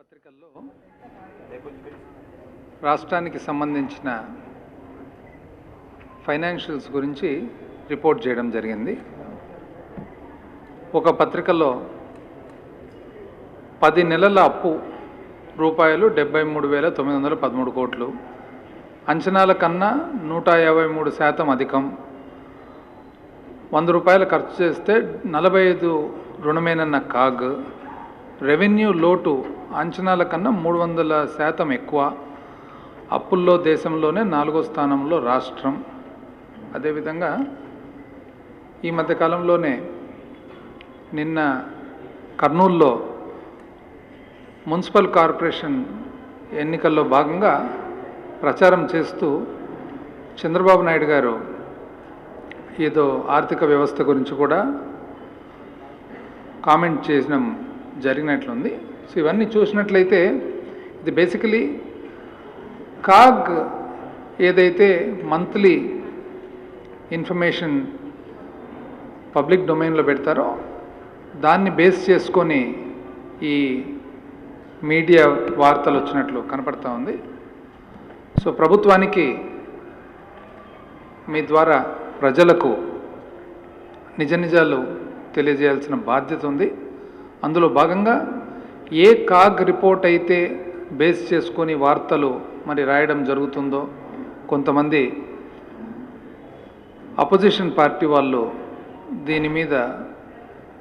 పత్రికల్లో రాష్ట్రానికి సంబంధించిన ఫైనాన్షియల్స్ గురించి రిపోర్ట్ చేయడం జరిగింది. ఒక పత్రికలో 10 నెలల అప్పు రూపాయలు 73,913 కోట్లు, అంచనాల కన్నా 153% అధికం, 100 రూపాయలు ఖర్చు చేస్తే 45 రుణమేనన్న కాగ్, రెవెన్యూ లోటు అంచనాల కన్నా 300% ఎక్కువ, అప్పుల్లో దేశంలోనే 4వ స్థానంలో రాష్ట్రం. అదేవిధంగా ఈ మధ్యకాలంలోనే నిన్న కర్నూలులో మున్సిపల్ కార్పొరేషన్ ఎన్నికల్లో భాగంగా ప్రచారం చేస్తూ చంద్రబాబు నాయుడు గారు ఏదో ఆర్థిక వ్యవస్థ గురించి కూడా కామెంట్ చేయడం జరిగినట్లుంది. సో ఇవన్నీ చూసినట్లయితే ఇది బేసికలీ కాగ్ ఏదైతే మంత్లీ ఇన్ఫర్మేషన్ పబ్లిక్ డొమైన్లో పెడతారో దాన్ని బేస్ చేసుకొని ఈ మీడియా వార్తలు వచ్చినట్లు కనపడతా ఉంది. సో ప్రభుత్వానికి మీ ద్వారా ప్రజలకు నిజ నిజాలు తెలియజేయాల్సిన బాధ్యత ఉంది. అందులో భాగంగా ఏ కాగ్ రిపోర్ట్ అయితే బేస్ చేసుకొని వార్తలు మరి రాయడం జరుగుతుందో, కొంతమంది అపోజిషన్ పార్టీ వాళ్ళు దీని మీద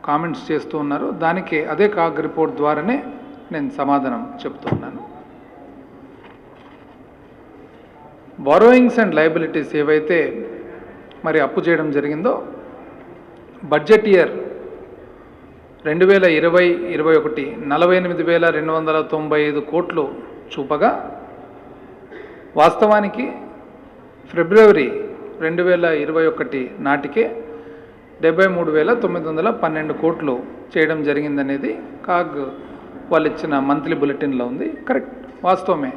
కామెంట్స్ చేస్తూ ఉన్నారు. దానికి అదే కాగ్ రిపోర్ట్ ద్వారానే నేను సమాధానం చెప్తూ ఉన్నాను. బారోయింగ్స్ అండ్ లయబిలిటీస్ ఏవైతే మరి అప్పు చేయడం జరిగిందో బడ్జెట్ ఇయర్ 2020-21 48,295 కోట్లు చూపగా వాస్తవానికి ఫిబ్రవరి 2021 నాటికే 73,912 కోట్లు చేయడం జరిగిందనేది కాగ్ వాళ్ళు ఇచ్చిన మంత్లీ బులెటిన్లో ఉంది. కరెక్ట్, వాస్తవమే.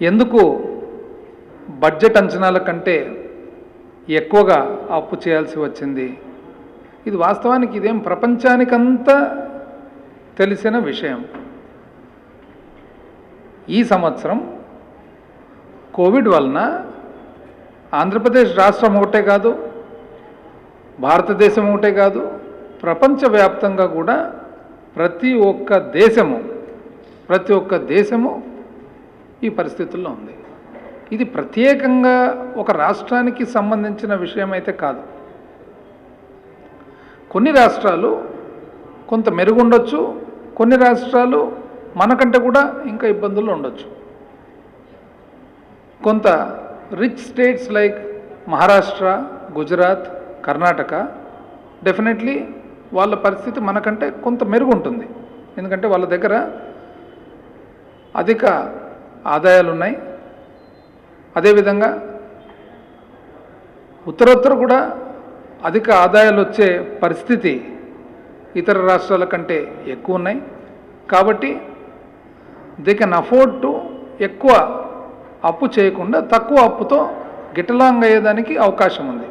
ఎందుకు బడ్జెట్ అంచనాల కంటే ఎక్కువగా అప్పు చేయాల్సి వచ్చింది? ఇది వాస్తవానికి ఇదేం ప్రపంచానికంతా తెలిసిన విషయం. ఈ సంవత్సరం కోవిడ్ వలన ఆంధ్రప్రదేశ్ రాష్ట్రం ఒకటే కాదు, భారతదేశం ఒకటే కాదు, ప్రపంచవ్యాప్తంగా కూడా ప్రతి ఒక్క దేశము ఈ పరిస్థితుల్లో ఉంది. ఇది ప్రత్యేకంగా ఒక రాష్ట్రానికి సంబంధించిన విషయం అయితే కాదు. కొన్ని రాష్ట్రాలు కొంత మెరుగుండొచ్చు, కొన్ని రాష్ట్రాలు మనకంటే కూడా ఇంకా ఇబ్బందుల్లో ఉండొచ్చు. కొంత rich states like Maharashtra, Gujarat, Karnataka definitely వాళ్ళ పరిస్థితి మనకంటే కొంత మెరుగుంటుంది. ఎందుకంటే వాళ్ళ దగ్గర అధిక ఆదాయాలు ఉన్నాయి. అదేవిధంగా ఉత్తరోత్తర కూడా అధిక ఆదాయాలు వచ్చే పరిస్థితి ఇతర రాష్ట్రాల కంటే ఎక్కువ ఉన్నాయి. కాబట్టి దే కెన్ అఫోర్డ్ టు ఎక్కువ అప్పు చేయకుండా తక్కువ అప్పుతో గిట్టలాంగ్ అయ్యేదానికి అవకాశం ఉంది.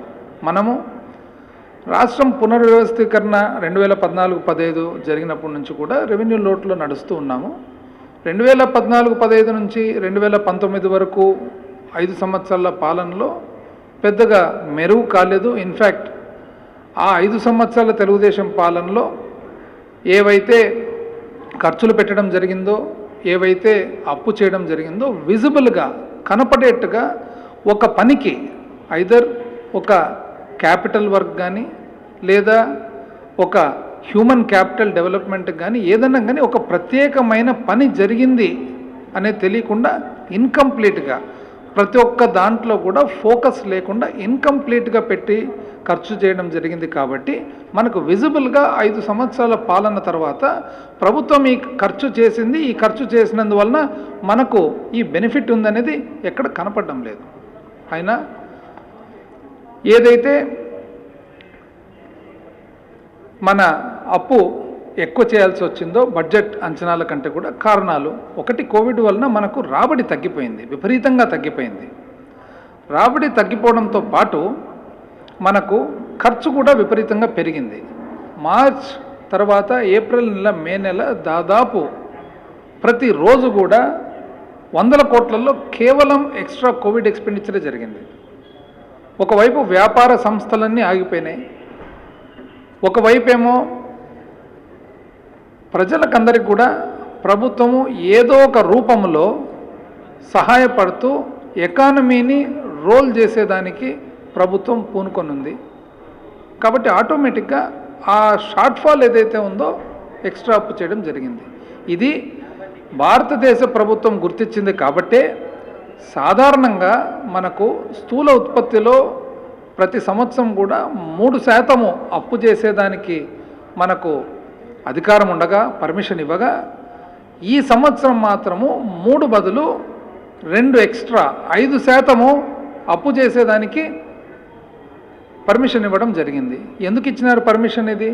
మనము రాష్ట్రం పునర్వ్యవస్థీకరణ 2014-15 జరిగినప్పటి నుంచి కూడా రెవెన్యూ లోట్లో నడుస్తూ ఉన్నాము. 2014-15 నుంచి 2019 వరకు 5 సంవత్సరాల పాలనలో పెద్దగా మెరుగు కాలేదు. ఇన్ఫ్యాక్ట్ ఆ 5 సంవత్సరాల తెలుగుదేశం పాలనలో ఏవైతే ఖర్చులు పెట్టడం జరిగిందో, ఏవైతే అప్పు చేయడం జరిగిందో విజిబుల్గా కనపడేట్టుగా ఒక పనికి ఐదర్ ఒక క్యాపిటల్ వర్క్ కానీ లేదా ఒక హ్యూమన్ క్యాపిటల్ డెవలప్మెంట్ కానీ ఏదన్నా కానీ ఒక ప్రత్యేకమైన పని జరిగింది అనేది తెలియకుండా ఇన్కంప్లీట్గా ప్రతి ఒక్క దాంట్లో కూడా ఫోకస్ లేకుండా ఇన్కంప్లీట్గా పెట్టి ఖర్చు చేయడం జరిగింది. కాబట్టి మనకు విజిబుల్గా 5 సంవత్సరాల పాలన తర్వాత ప్రభుత్వం ఈ ఖర్చు చేసింది, ఈ ఖర్చు చేసినందువలన మనకు ఈ బెనిఫిట్ ఉందనేది ఎక్కడ కనపడడం లేదు. అయినా ఏదైతే మన అప్పు ఎక్కువ చేయాల్సి వచ్చిందో బడ్జెట్ అంచనాల కంటే కూడా కారణాలు, ఒకటి కోవిడ్ వలన మనకు రాబడి తగ్గిపోయింది, విపరీతంగా తగ్గిపోయింది. రాబడి తగ్గిపోవడంతో పాటు మనకు ఖర్చు కూడా విపరీతంగా పెరిగింది. మార్చ్ తర్వాత ఏప్రిల్ నెల, మే నెల దాదాపు ప్రతిరోజు కూడా వందల కోట్లలో కేవలం ఎక్స్ట్రా కోవిడ్ ఎక్స్పెండిచరే జరిగింది. ఒకవైపు వ్యాపార సంస్థలన్నీ ఆగిపోయినాయి, ఒకవైపేమో ప్రజలకందరికి కూడా ప్రభుత్వము ఏదో ఒక రూపంలో సహాయపడుతూ ఎకానమీని రోల్ చేసేదానికి ప్రభుత్వం పూనుకొనుంది. కాబట్టి ఆటోమేటిక్గా ఆ షార్ట్ ఫాల్ ఏదైతే ఉందో ఎక్స్ట్రా అప్పు చేయడం జరిగింది. ఇది భారతదేశ ప్రభుత్వం గుర్తించింది కాబట్టే సాధారణంగా మనకు స్థూల ఉత్పత్తిలో ప్రతి సంవత్సరం కూడా 3% అప్పు చేసేదానికి మనకు అధికారం ఉండగా, పర్మిషన్ ఇవ్వగా, ఈ సంవత్సరం మాత్రము 3 బదులు 2 ఎక్స్ట్రా 5% అప్పు చేసేదానికి పర్మిషన్ ఇవ్వడం జరిగింది. ఎందుకు ఇచ్చినారు పర్మిషన్ ఇది?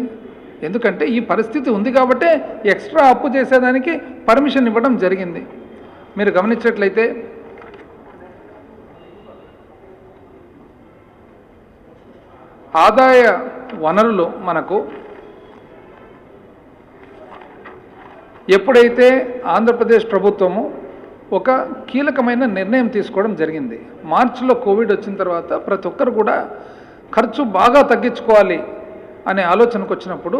ఎందుకంటే ఈ పరిస్థితి ఉంది కాబట్టే ఎక్స్ట్రా అప్పు చేసేదానికి పర్మిషన్ ఇవ్వడం జరిగింది. మీరు గమనించినట్లయితే ఆదాయ వనరులు మనకు ఎప్పుడైతే ఆంధ్రప్రదేశ్ ప్రభుత్వము ఒక కీలకమైన నిర్ణయం తీసుకోవడం జరిగింది. మార్చిలో కోవిడ్ వచ్చిన తర్వాత ప్రతి ఒక్కరు కూడా ఖర్చు బాగా తగ్గించుకోవాలి అనే ఆలోచనకు వచ్చినప్పుడు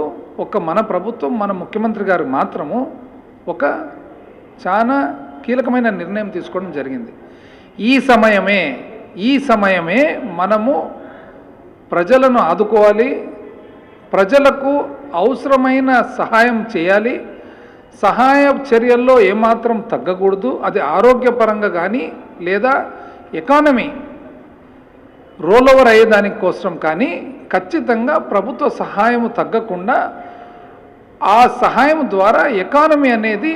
మన ప్రభుత్వం, మన ముఖ్యమంత్రి గారు మాత్రము ఒక చాలా కీలకమైన నిర్ణయం తీసుకోవడం జరిగింది. ఈ సమయమే మనము ప్రజలను ఆదుకోవాలి, ప్రజలకు అవసరమైన సహాయం చేయాలి. సహాయ చర్యల్లో ఏమాత్రం తగ్గకూడదు. అది ఆరోగ్యపరంగా కానీ లేదా ఎకానమీ రోల్ ఓవర్ అయ్యేదానికి కోసం కానీ ఖచ్చితంగా ప్రభుత్వ సహాయం తగ్గకుండా ఆ సహాయం ద్వారా ఎకానమీ అనేది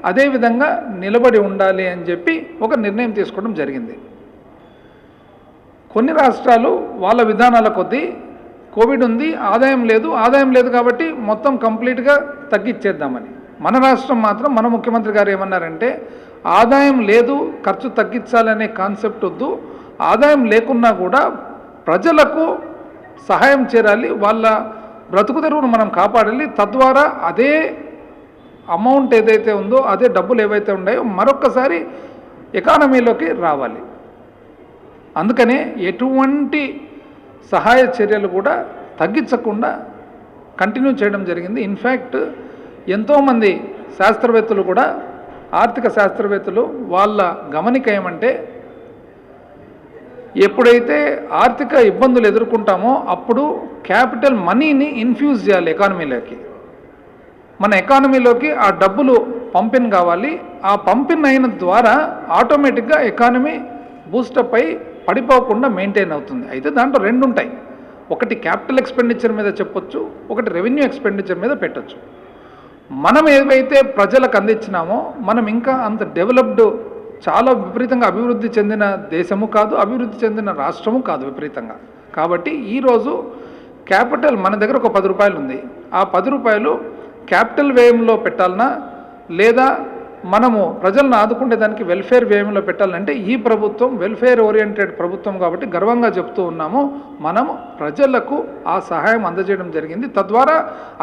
అదే విధంగా నిలబడి ఉండాలి అని చెప్పి ఒక నిర్ణయం తీసుకోవడం జరిగింది. కొన్ని రాష్ట్రాలు వాళ్ళ విధానాల కొద్దీ కోవిడ్ ఉంది, ఆదాయం లేదు కాబట్టి మొత్తం కంప్లీట్గా తగ్గించేద్దామని. మన రాష్ట్రం మాత్రం మన ముఖ్యమంత్రి గారు ఏమన్నారంటే ఆదాయం లేదు, ఖర్చు తగ్గించాలనే కాన్సెప్ట్ వద్దు, ఆదాయం లేకున్నా కూడా ప్రజలకు సహాయం చేయాలి, వాళ్ళ బ్రతుకు తెరువును మనం కాపాడాలి. తద్వారా అదే అమౌంట్ ఏదైతే ఉందో, అదే డబ్బులు ఏవైతే ఉన్నాయో మరొక్కసారి ఎకానమీలోకి రావాలి. అందుకనే ఎటువంటి సహాయ చర్యలు కూడా తగ్గించకుండా కంటిన్యూ చేయడం జరిగింది. ఇన్ఫ్యాక్ట్ ఎంతోమంది శాస్త్రవేత్తలు కూడా, ఆర్థిక శాస్త్రవేత్తలు వాళ్ళ గమనిక ఏమంటే ఎప్పుడైతే ఆర్థిక ఇబ్బందులు ఎదుర్కొంటామో అప్పుడు క్యాపిటల్ మనీని ఇన్ఫ్యూజ్ చేయాలి ఎకానమీలోకి. మన ఎకానమీలోకి ఆ డబ్బులు పంపిణీ కావాలి. ఆ పంపిణీ అయిన ద్వారా ఆటోమేటిక్గా ఎకానమీ బూస్టప్ అయి పడిపోకుండా మెయింటైన్ అవుతుంది. అయితే దాంట్లో 2 ఉంటాయి. ఒకటి క్యాపిటల్ ఎక్స్పెండిచర్ మీద చెప్పొచ్చు, ఒకటి రెవెన్యూ ఎక్స్పెండిచర్ మీద పెట్టచ్చు. మనం ఏవైతే ప్రజలకు అందించినామో మనం ఇంకా అంత డెవలప్డ్, చాలా విపరీతంగా అభివృద్ధి చెందిన దేశము కాదు, అభివృద్ధి చెందిన రాష్ట్రము కాదు విపరీతంగా. కాబట్టి ఈరోజు క్యాపిటల్ మన దగ్గర ఒక 10 రూపాయలు ఉంది. ఆ 10 రూపాయలు క్యాపిటల్ వ్యయంలో పెట్టాలన్నా లేదా మనము ప్రజలను ఆదుకునే దానికి వెల్ఫేర్ వ్యయంలో పెట్టాలంటే ఈ ప్రభుత్వం వెల్ఫేర్ ఓరియంటెడ్ ప్రభుత్వం కాబట్టి గర్వంగా చెప్తూ ఉన్నాము. మనము ప్రజలకు ఆ సహాయం అందజేయడం జరిగింది. తద్వారా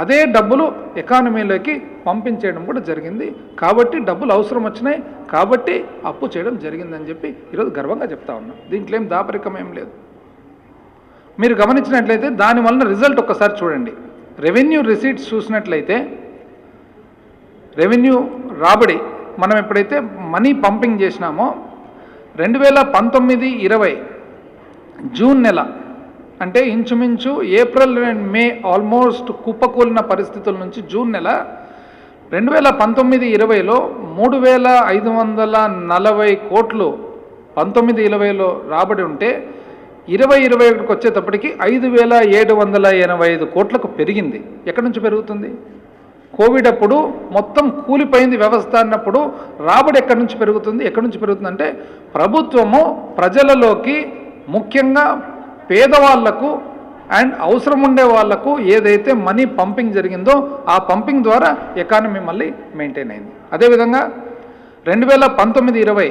అదే డబ్బులు ఎకానమీలోకి పంపించేయడం కూడా జరిగింది. కాబట్టి డబ్బులు అవసరం వచ్చినాయి కాబట్టి అప్పు చేయడం జరిగిందని చెప్పి ఈరోజు గర్వంగా చెప్తా ఉన్నాం. దీంట్లో ఏం దాపరికం ఏం లేదు. మీరు గమనించినట్లయితే దానివల్ల రిజల్ట్ ఒక్కసారి చూడండి. రెవెన్యూ రిసీట్స్ చూసినట్లయితే రెవెన్యూ రాబడి మనం ఎప్పుడైతే మనీ పంపింగ్ చేసినామో 2019-20 జూన్ నెల అంటే ఇంచుమించు ఏప్రిల్ అండ్ మే ఆల్మోస్ట్ కుప్పకూలిన పరిస్థితుల నుంచి జూన్ నెల 2019-20లో 3,540 కోట్లు 19-20లో రాబడి ఉంటే 20-21కి వచ్చేటప్పటికి 5,785 కోట్లకు పెరిగింది. ఎక్కడి నుంచి పెరుగుతుంది? కోవిడ్ అప్పుడు మొత్తం కూలిపోయింది వ్యవస్థ అన్నప్పుడు రాబడి ఎక్కడి నుంచి పెరుగుతుందంటే ప్రభుత్వము ప్రజలలోకి ముఖ్యంగా పేదవాళ్లకు అండ్ అవసరం ఉండే వాళ్లకు ఏదైతే మనీ పంపింగ్ జరిగిందో ఆ పంపింగ్ ద్వారా ఎకానమీ మళ్ళీ మెయింటైన్ అయింది. అదేవిధంగా 2019-20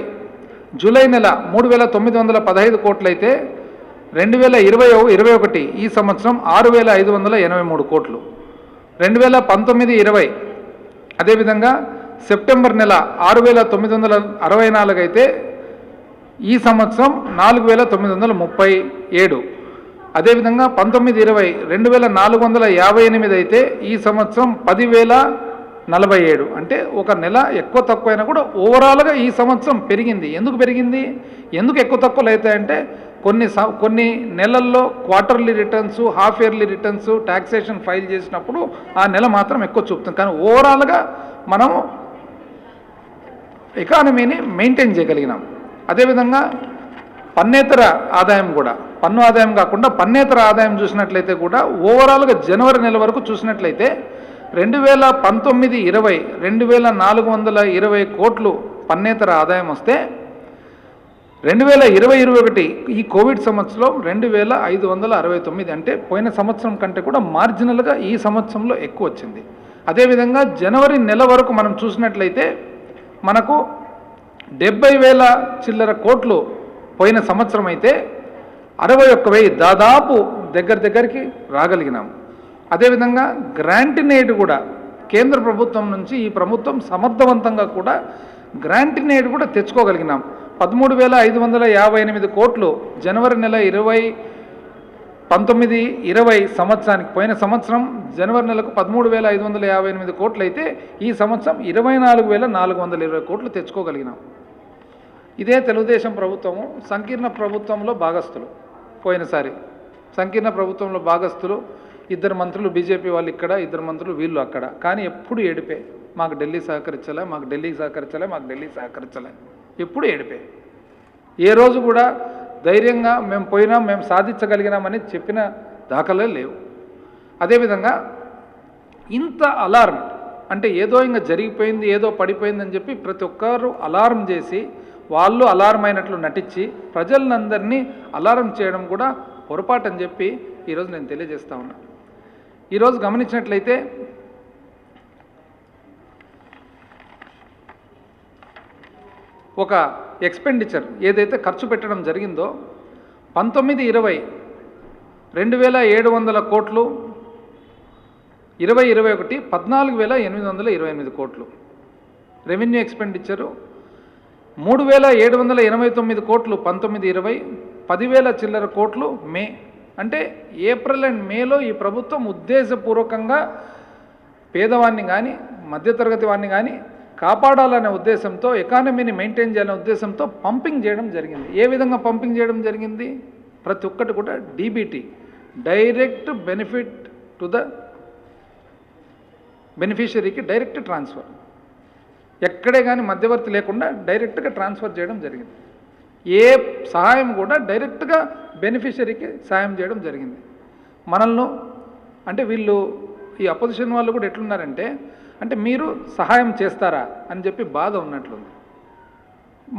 జూలై నెల 3,915 కోట్లయితే 2020-21 ఈ సంవత్సరం 6,583 కోట్లు. 2019-20 అదేవిధంగా సెప్టెంబర్ నెల 6,964 అయితే ఈ సంవత్సరం 4,937. అదేవిధంగా 19-20 2,458 అయితే ఈ సంవత్సరం 10,047. అంటే ఒక నెల ఎక్కువ తక్కువ అయినా కూడా ఓవరాల్గా ఈ సంవత్సరం పెరిగింది. ఎందుకు పెరిగింది, ఎందుకు ఎక్కువ తక్కువలు అవుతాయంటే కొన్ని నెలల్లో quarterly returns, half yearly returns, taxation file చేసినప్పుడు ఆ నెల మాత్రం ఎక్కువ చూపుతుంది. కానీ ఓవరాల్గా మనము ఎకానమీని మెయింటైన్ చేయగలిగినాం. అదేవిధంగా పన్నేతర ఆదాయం కూడా, పన్ను ఆదాయం కాకుండా పన్నేతర ఆదాయం చూసినట్లయితే కూడా ఓవరాల్గా జనవరి నెల వరకు చూసినట్లయితే 2019-20 2,420 కోట్లు పన్నేతర ఆదాయం వస్తే 2020-21 ఈ కోవిడ్ సంవత్సరం 2,569. అంటే పోయిన సంవత్సరం కంటే కూడా మార్జినల్గా ఈ సంవత్సరంలో ఎక్కువ వచ్చింది. అదేవిధంగా జనవరి నెల వరకు మనం చూసినట్లయితే మనకు 70,000 చిల్లర కోట్లు పోయిన సంవత్సరం అయితే 61,000 దాదాపు దగ్గరికి రాగలిగినాం. అదేవిధంగా గ్రాంట్ ఇన్ ఎయిడ్ కూడా కేంద్ర ప్రభుత్వం నుంచి ఈ ప్రభుత్వం సమర్థవంతంగా కూడా గ్రాంట్ ఇన్ ఎయిడ్ కూడా తెచ్చుకోగలిగినాం. 13,558 కోట్లు జనవరి నెల 19-20 సంవత్సరానికి, పోయిన సంవత్సరం జనవరి నెలకు 13,558 కోట్లు అయితే ఈ సంవత్సరం 24,420 కోట్లు తెచ్చుకోగలిగినాం. ఇదే తెలుగుదేశం ప్రభుత్వము సంకీర్ణ ప్రభుత్వంలో భాగస్థులు. పోయినసారి సంకీర్ణ ప్రభుత్వంలో భాగస్థులు 2 మంత్రులు బీజేపీ వాళ్ళు ఇక్కడ, 2 మంత్రులు వీళ్ళు అక్కడ. కానీ ఎప్పుడు ఏడిపే, మాకు ఢిల్లీ సహకరించలే, మాకు ఢిల్లీ సహకరించలే, మాకు ఢిల్లీ సహకరించలే, ఎప్పుడు ఏడిపే. ఏ రోజు కూడా ధైర్యంగా మేము పోయినాం, మేము సాధించగలిగినామని చెప్పిన దాఖలే లేవు. అదేవిధంగా ఇంత అలారం అంటే ఏదో ఇంకా జరిగిపోయింది, ఏదో పడిపోయిందని చెప్పి ప్రతి ఒక్కరు అలారం చేసి వాళ్ళు అలారం అయినట్లు నటించి ప్రజలందరినీ అలారం చేయడం కూడా పొరపాటు అని చెప్పి ఈరోజు నేను తెలియజేస్తా ఉన్నా. ఈరోజు గమనించినట్లయితే ఒక ఎక్స్పెండిచర్ ఏదైతే ఖర్చు పెట్టడం జరిగిందో 19-20 2,700 కోట్లు, 20-21 14,828 కోట్లు. రెవెన్యూ ఎక్స్పెండిచరు 3,789 కోట్లు 19-20, 10,000 చిల్లర కోట్లు మే. అంటే ఏప్రిల్ అండ్ మేలో ఈ ప్రభుత్వం ఉద్దేశపూర్వకంగా పేదవాన్ని కానీ మధ్యతరగతి వాడిని కానీ కాపాడాలనే ఉద్దేశంతో, ఎకానమీని మెయింటైన్ చేయాలనే ఉద్దేశంతో పంపింగ్ చేయడం జరిగింది. ఏ విధంగా పంపింగ్ చేయడం జరిగింది? ప్రతి ఒక్కటి కూడా DBT, direct benefit to the బెనిఫిషరీకి డైరెక్ట్ ట్రాన్స్ఫర్. ఎక్కడే కానీ మధ్యవర్తి లేకుండా డైరెక్ట్గా ట్రాన్స్ఫర్ చేయడం జరిగింది. ఏ సహాయం కూడా డైరెక్ట్గా బెనిఫిషరీకి సహాయం చేయడం జరిగింది. మనల్ని అంటే వీళ్ళు ఈ అపోజిషన్ వాళ్ళు కూడా ఎట్లున్నారంటే, అంటే మీరు సహాయం చేస్తారా అని చెప్పి బాధ ఉన్నట్లుంది.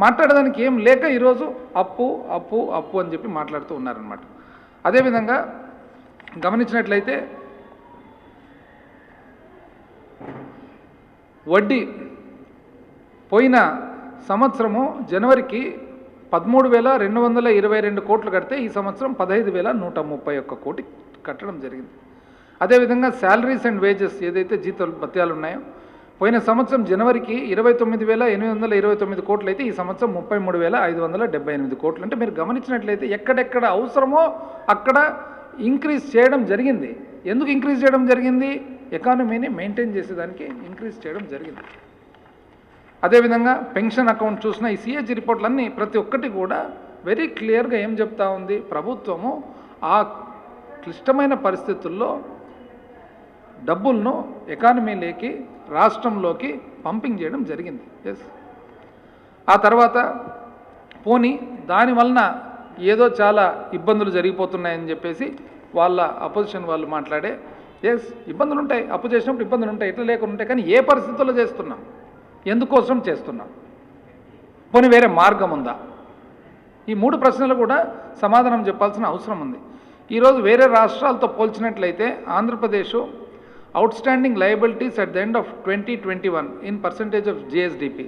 మాట్లాడడానికి ఏం లేక ఈరోజు అప్పు అప్పు అప్పు అని చెప్పి మాట్లాడుతూ ఉన్నారనమాట. అదేవిధంగా గమనించినట్లయితే వడ్డీ పోయిన సంవత్సరము జనవరికి 13,222 కోట్లు కడితే ఈ సంవత్సరం 15,131 కోటి కట్టడం జరిగింది. అదేవిధంగా శాలరీస్ అండ్ వేజెస్ ఏదైతే జీతాలు భత్యాలు ఉన్నాయో పోయిన సంవత్సరం జనవరికి 29,829 కోట్లు అయితే ఈ సంవత్సరం 33,578 కోట్లు. అంటే మీరు గమనించినట్లయితే ఎక్కడెక్కడ అవసరమో అక్కడ ఇంక్రీజ్ చేయడం జరిగింది. ఎందుకు ఇంక్రీజ్ చేయడం జరిగింది? ఎకానమీని మెయింటైన్ చేసేదానికి ఇంక్రీజ్ చేయడం జరిగింది. అదేవిధంగా పెన్షన్ అకౌంట్ చూసిన ఈ సిఏజీ రిపోర్ట్లన్నీ ప్రతి ఒక్కటి కూడా వెరీ క్లియర్గా ఏం చెప్తా ఉంది, ప్రభుత్వము ఆ క్లిష్టమైన పరిస్థితుల్లో డబ్బులను ఎకానమీలోకి, రాష్ట్రంలోకి పంపింగ్ చేయడం జరిగింది. ఎస్, ఆ తర్వాత పోనీ దానివలన ఏదో చాలా ఇబ్బందులు జరిగిపోతున్నాయని చెప్పేసి వాళ్ళ అపోజిషన్ వాళ్ళు మాట్లాడే, ఎస్ ఇబ్బందులు ఉంటాయి, అప్పు చేసినప్పుడు ఇబ్బందులు ఉంటాయి, ఎట్లా లేకుండా ఉంటాయి. కానీ ఏ పరిస్థితుల్లో చేస్తున్నాం, ఎందుకోసం చేస్తున్నాం, పోనీ వేరే మార్గం ఉందా? ఈ 3 ప్రశ్నలు కూడా సమాధానం చెప్పాల్సిన అవసరం ఉంది. ఈరోజు వేరే రాష్ట్రాలతో పోల్చినట్లయితే Andhra Pradesh outstanding liabilities at the end of 2021 in percentage of GSDP,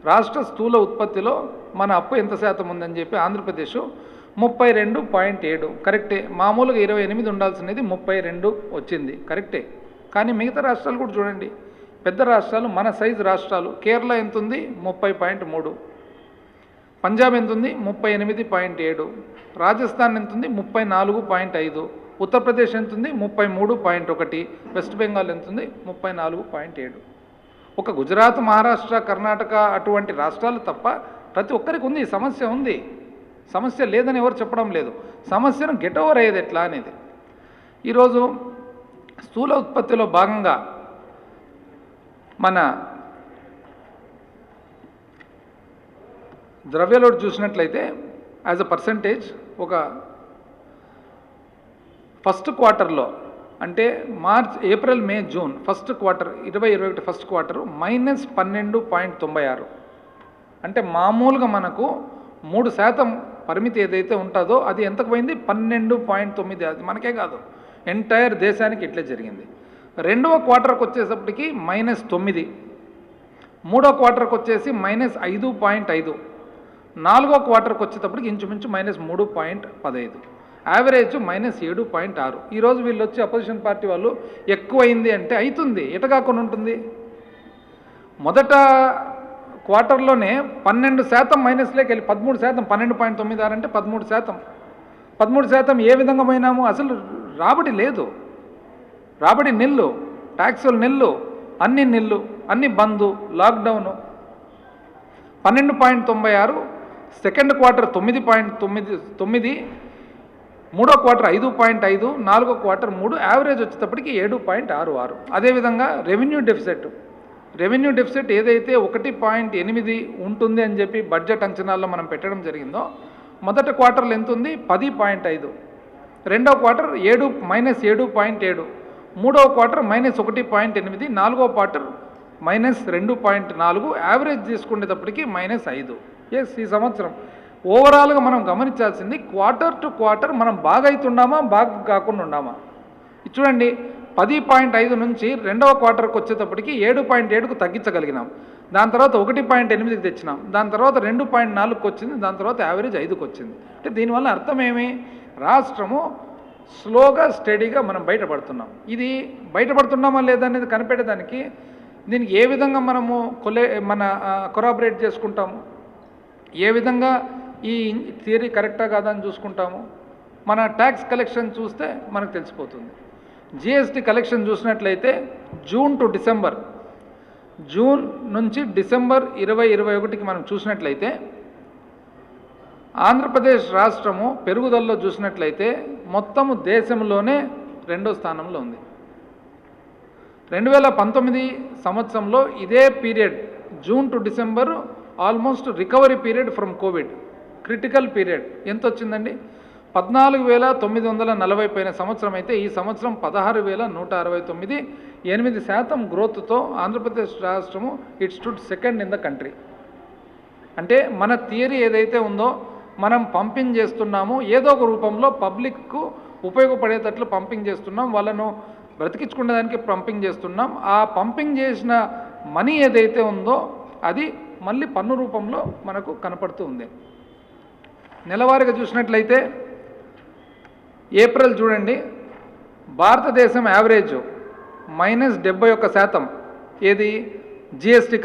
రాష్ట్ర స్థూల ఉత్పత్తిలో మన అప్పు ఎంత శాతం ఉందని చెప్పి ఆంధ్రప్రదేశ్ 32.7, కరెక్టే. మామూలుగా 28 ఉండాల్సినది 32 వచ్చింది, కరెక్టే. కానీ మిగతా రాష్ట్రాలు కూడా చూడండి, పెద్ద రాష్ట్రాలు, మన సైజు రాష్ట్రాలు. కేరళ ఎంత ఉంది? 30.3. పంజాబ్ ఎంత ఉంది? 38.7. రాజస్థాన్ ఎంత ఉంది? 34.5. ఉత్తరప్రదేశ్ ఎంత ఉంది? 33.1. వెస్ట్ బెంగాల్ ఎంత ఉంది? 34.7. ఒక గుజరాత్, మహారాష్ట్ర, కర్ణాటక అటువంటి రాష్ట్రాలు తప్ప ప్రతి ఒక్కరికి ఉంది, సమస్య ఉంది. సమస్య లేదని ఎవరు చెప్పడం లేదు. సమస్యను గెట్ ఓవర్ అయ్యేది ఎట్లా అనేది. ఈరోజు స్థూల ఉత్పత్తిలో భాగంగా మన ద్రవ్యలోటు చూసినట్లయితే యాజ్ అ పర్సంటేజ్ ఒక ఫస్ట్ క్వార్టర్లో, అంటే March, April, May, June first quarter 2021 first quarter -12.96. అంటే మామూలుగా మనకు 3% పరిమితి ఏదైతే ఉంటుందో అది ఎంతకు పోయింది? 12.9. అది మనకే కాదు, ఎంటైర్ దేశానికి ఇట్లే జరిగింది. రెండవ క్వార్టర్కి వచ్చేటప్పటికి -9, మూడో క్వార్టర్కి వచ్చేసి -5.5, నాలుగో క్వార్టర్కి వచ్చేటప్పటికి ఇంచుమించు -3.15, యావరేజ్ -7.6. ఈరోజు వీళ్ళు వచ్చి అపోజిషన్ పార్టీ వాళ్ళు ఎక్కువైంది అంటే అవుతుంది, ఎటగాకుండా ఉంటుంది. మొదట క్వార్టర్లోనే 12% మైనస్లోకి వెళ్ళి 13%, 12.96 అంటే 13%. 13% ఏ విధంగా పోయినాము? అసలు రాబడి లేదు, రాబడి నిల్లు, ట్యాక్సులు నిల్లు, అన్ని నిల్లు, అన్ని బంద్, లాక్డౌను. 12.96, సెకండ్ క్వార్టర్ 9.9, మూడో క్వార్టర్ 5.5, నాలుగో క్వార్టర్ 3, యావరేజ్ వచ్చేటప్పటికి 7.66. అదేవిధంగా రెవెన్యూ డెఫిసిట్ ఏదైతే 1.8 ఉంటుంది అని చెప్పి బడ్జెట్ అంచనాల్లో మనం పెట్టడం జరిగిందో, మొదటి క్వార్టర్లో ఎంత ఉంది? 10.5, రెండవ క్వార్టర్ -7.7, మూడవ క్వార్టర్ -1.8, నాలుగో క్వార్టర్ -2.4, యావరేజ్ తీసుకునేటప్పటికి -5. ఎస్, ఈ సంవత్సరం ఓవరాల్గా మనం గమనించాల్సింది క్వార్టర్ టు క్వార్టర్ మనం బాగా అవుతున్నామా, బాగా కాకుండా ఉన్నామా? చూడండి, 10.5 నుంచి రెండవ క్వార్టర్కి వచ్చేటప్పటికి 7.7కు తగ్గించగలిగినాం. దాని తర్వాత 1.8కి తెచ్చినాం, దాని తర్వాత 2.4కి వచ్చింది, దాని తర్వాత యావరేజ్ 5కి వచ్చింది. అంటే దీనివల్ల అర్థం ఏమి? రాష్ట్రము స్లోగా స్టడీగా మనం బయటపడుతున్నాం. ఇది బయటపడుతున్నామా లేదా అనేది కనిపెట్టడానికి దీనికి ఏ విధంగా మనము కొరాబరేట్ చేసుకుంటాము, ఏ విధంగా ఈ థియరీ కరెక్టా కాదా అని చూసుకుంటాము. మన ట్యాక్స్ కలెక్షన్ చూస్తే మనకు తెలిసిపోతుంది. జిఎస్టీ కలెక్షన్ చూసినట్లయితే జూన్ టు డిసెంబర్, జూన్ నుంచి డిసెంబర్ 2021కి మనం చూసినట్లయితే ఆంధ్రప్రదేశ్ రాష్ట్రము పెరుగుదలలో చూసినట్లయితే మొత్తము దేశంలోనే రెండో స్థానంలో ఉంది. 2019 సంవత్సరంలో ఇదే period June to December almost recovery period from Covid, critical period ఎంత వచ్చిందండి? 14,940 పోయిన సంవత్సరం అయితే ఈ సంవత్సరం 16,169, 8% గ్రోత్తో ఆంధ్రప్రదేశ్ రాష్ట్రము it stood second in the country. అంటే మన థియరీ ఏదైతే ఉందో మనం పంపింగ్ చేస్తున్నాము, ఏదో ఒక రూపంలో పబ్లిక్కు ఉపయోగపడేటట్లు పంపింగ్ చేస్తున్నాం, వాళ్ళను బ్రతికించుకునేదానికి పంపింగ్ చేస్తున్నాం. ఆ పంపింగ్ చేసిన మనీ ఏదైతే ఉందో అది మళ్ళీ పన్ను రూపంలో మనకు కనపడుతూ ఉంది. నెలవారీగా చూసినట్లయితే ఏప్రిల్ చూడండి, భారతదేశం యావరేజ్ -71%. ఏది? జిఎస్టీ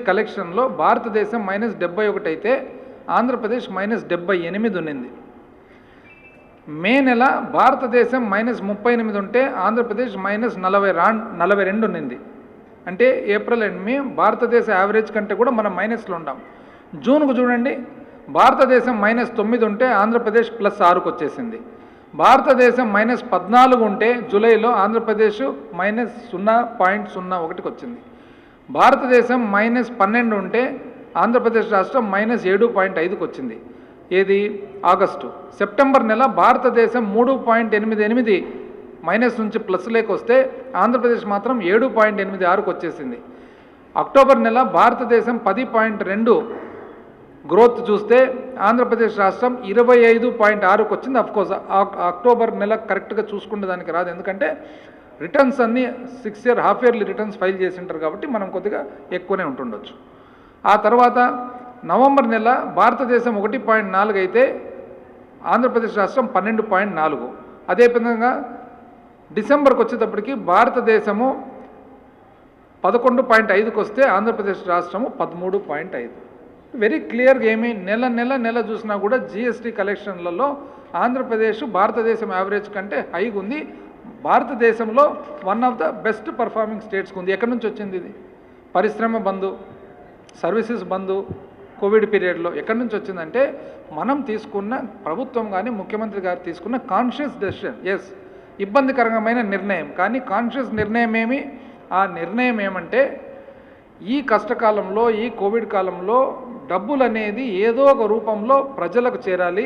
కలెక్షన్లో భారతదేశం -71 అయితే ఆంధ్రప్రదేశ్ -78 ఉన్నింది. మే నెల భారతదేశం -38 ఉంటే ఆంధ్రప్రదేశ్ -42 ఉన్నింది. అంటే ఏప్రిల్ అండ్ మే భారతదేశ యావరేజ్ కంటే కూడా మనం మైనస్లో ఉన్నాం. జూన్కు చూడండి, భారతదేశం -9 ఉంటే ఆంధ్రప్రదేశ్ +6కు వచ్చేసింది. భారతదేశం -14 ఉంటే జూలైలో ఆంధ్రప్రదేశ్ -0.01కి వచ్చింది. భారతదేశం -12 ఉంటే ఆంధ్రప్రదేశ్ రాష్ట్రం -7.5కి వచ్చింది. ఏది? ఆగస్టు. సెప్టెంబర్ నెల భారతదేశం 3.88 మైనస్ నుంచి ప్లస్లోకి వస్తే ఆంధ్రప్రదేశ్ మాత్రం 7.86కు వచ్చేసింది. అక్టోబర్ నెల భారతదేశం 10.2 గ్రోత్ చూస్తే ఆంధ్రప్రదేశ్ రాష్ట్రం 25.6కు వచ్చింది. అఫ్కోర్స్ అక్టోబర్ నెల కరెక్ట్గా చూసుకునే దానికి రాదు, ఎందుకంటే రిటర్న్స్ అన్నీ 6 year half yearly returns file చేసి ఉంటారు కాబట్టి మనం కొద్దిగా ఎక్కువనే ఉంటుండొచ్చు. ఆ తర్వాత నవంబర్ నెల భారతదేశం 1.4 అయితే ఆంధ్రప్రదేశ్ రాష్ట్రం 12.4. అదేవిధంగా డిసెంబర్కి వచ్చేటప్పటికి భారతదేశము 11.5కి వస్తే ఆంధ్రప్రదేశ్ రాష్ట్రము 13.5. వెరీ క్లియర్గా ఏమి నెల చూసినా కూడా జిఎస్టీ కలెక్షన్లలో ఆంధ్రప్రదేశ్ భారతదేశం యావరేజ్ కంటే హైగా ఉంది. భారతదేశంలో one of the best performing స్టేట్స్కి ఉంది. ఎక్కడి నుంచి వచ్చింది ఇది? పరిశ్రమ బంధు, సర్వీసెస్ బంధు, కోవిడ్ పీరియడ్లో ఎక్కడి నుంచి వచ్చిందంటే మనం తీసుకున్న ప్రభుత్వం కానీ ముఖ్యమంత్రి గారు తీసుకున్న కాన్షియస్ డెసిషన్. ఎస్, ఇబ్బందికరమైన నిర్ణయం, కానీ కాన్షియస్ నిర్ణయం ఏమి? ఆ నిర్ణయం ఏమంటే ఈ కష్టకాలంలో, ఈ కోవిడ్ కాలంలో డబ్బులు అనేది ఏదో ఒక రూపంలో ప్రజలకు చేరాలి,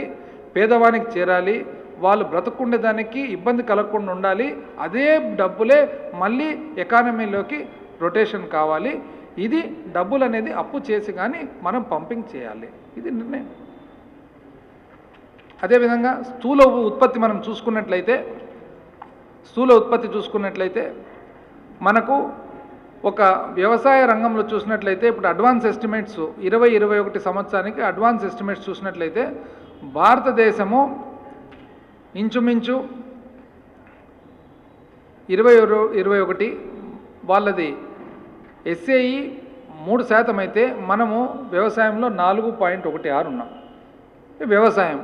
పేదవానికి చేరాలి, వాళ్ళు బ్రతుకుండేదానికి ఇబ్బంది కలగకుండా ఉండాలి. అదే డబ్బులే మళ్ళీ ఎకానమీలోకి రొటేషన్ కావాలి. ఇది డబ్బులు అనేది అప్పు చేసి కానీ మనం పంపింగ్ చేయాలి. ఇది నిర్ణయం. అదేవిధంగా స్థూల ఉత్పత్తి మనం చూసుకున్నట్లయితే మనకు ఒక వ్యవసాయ రంగంలో చూసినట్లయితే ఇప్పుడు అడ్వాన్స్ ఎస్టిమేట్స్ 2021 సంవత్సరానికి అడ్వాన్స్ ఎస్టిమేట్స్ చూసినట్లయితే భారతదేశము ఇంచుమించు 2021 వాళ్ళది ఎస్ఏఈ 3% అయితే మనము వ్యవసాయంలో 4.16 ఉన్నాం. వ్యవసాయం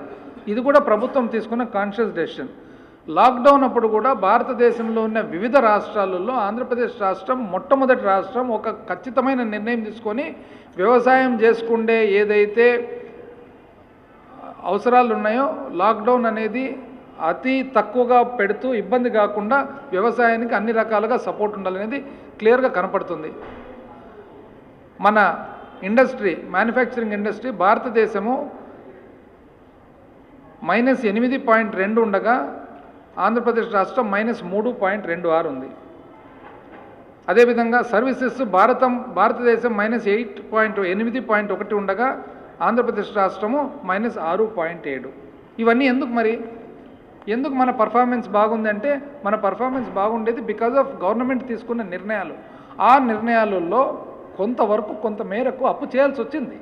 ఇది కూడా ప్రభుత్వం తీసుకున్న కాన్షియస్ డెసిషన్. లాక్డౌన్ అప్పుడు కూడా భారతదేశంలో ఉన్న వివిధ రాష్ట్రాలలో ఆంధ్రప్రదేశ్ రాష్ట్రం మొట్టమొదటి రాష్ట్రం ఒక ఖచ్చితమైన నిర్ణయం తీసుకొని వ్యవసాయం చేసుకుండే ఏదైతే అవసరాలు ఉన్నాయో లాక్డౌన్ అనేది అతి తక్కువగా పెడుతూ ఇబ్బంది కాకుండా వ్యవసాయానికి అన్ని రకాలుగా సపోర్ట్ ఉండాలనేది క్లియర్గా కనపడుతుంది. మన ఇండస్ట్రీ, మ్యానుఫ్యాక్చరింగ్ ఇండస్ట్రీ భారతదేశము -8.2 ఉండగా ఆంధ్రప్రదేశ్ రాష్ట్రం -3.26 ఉంది. అదేవిధంగా సర్వీసెస్ భారతదేశం -8.1 ఉండగా ఆంధ్రప్రదేశ్ రాష్ట్రము -6.7. ఇవన్నీ ఎందుకు మరి? ఎందుకు మన పర్ఫార్మెన్స్ బాగుంది అంటే మన పర్ఫార్మెన్స్ బాగుండేది బికాజ్ ఆఫ్ గవర్నమెంట్ తీసుకున్న నిర్ణయాలు. ఆ నిర్ణయాలలో కొంతవరకు కొంత మేరకు అప్పు చేయాల్సి వచ్చింది.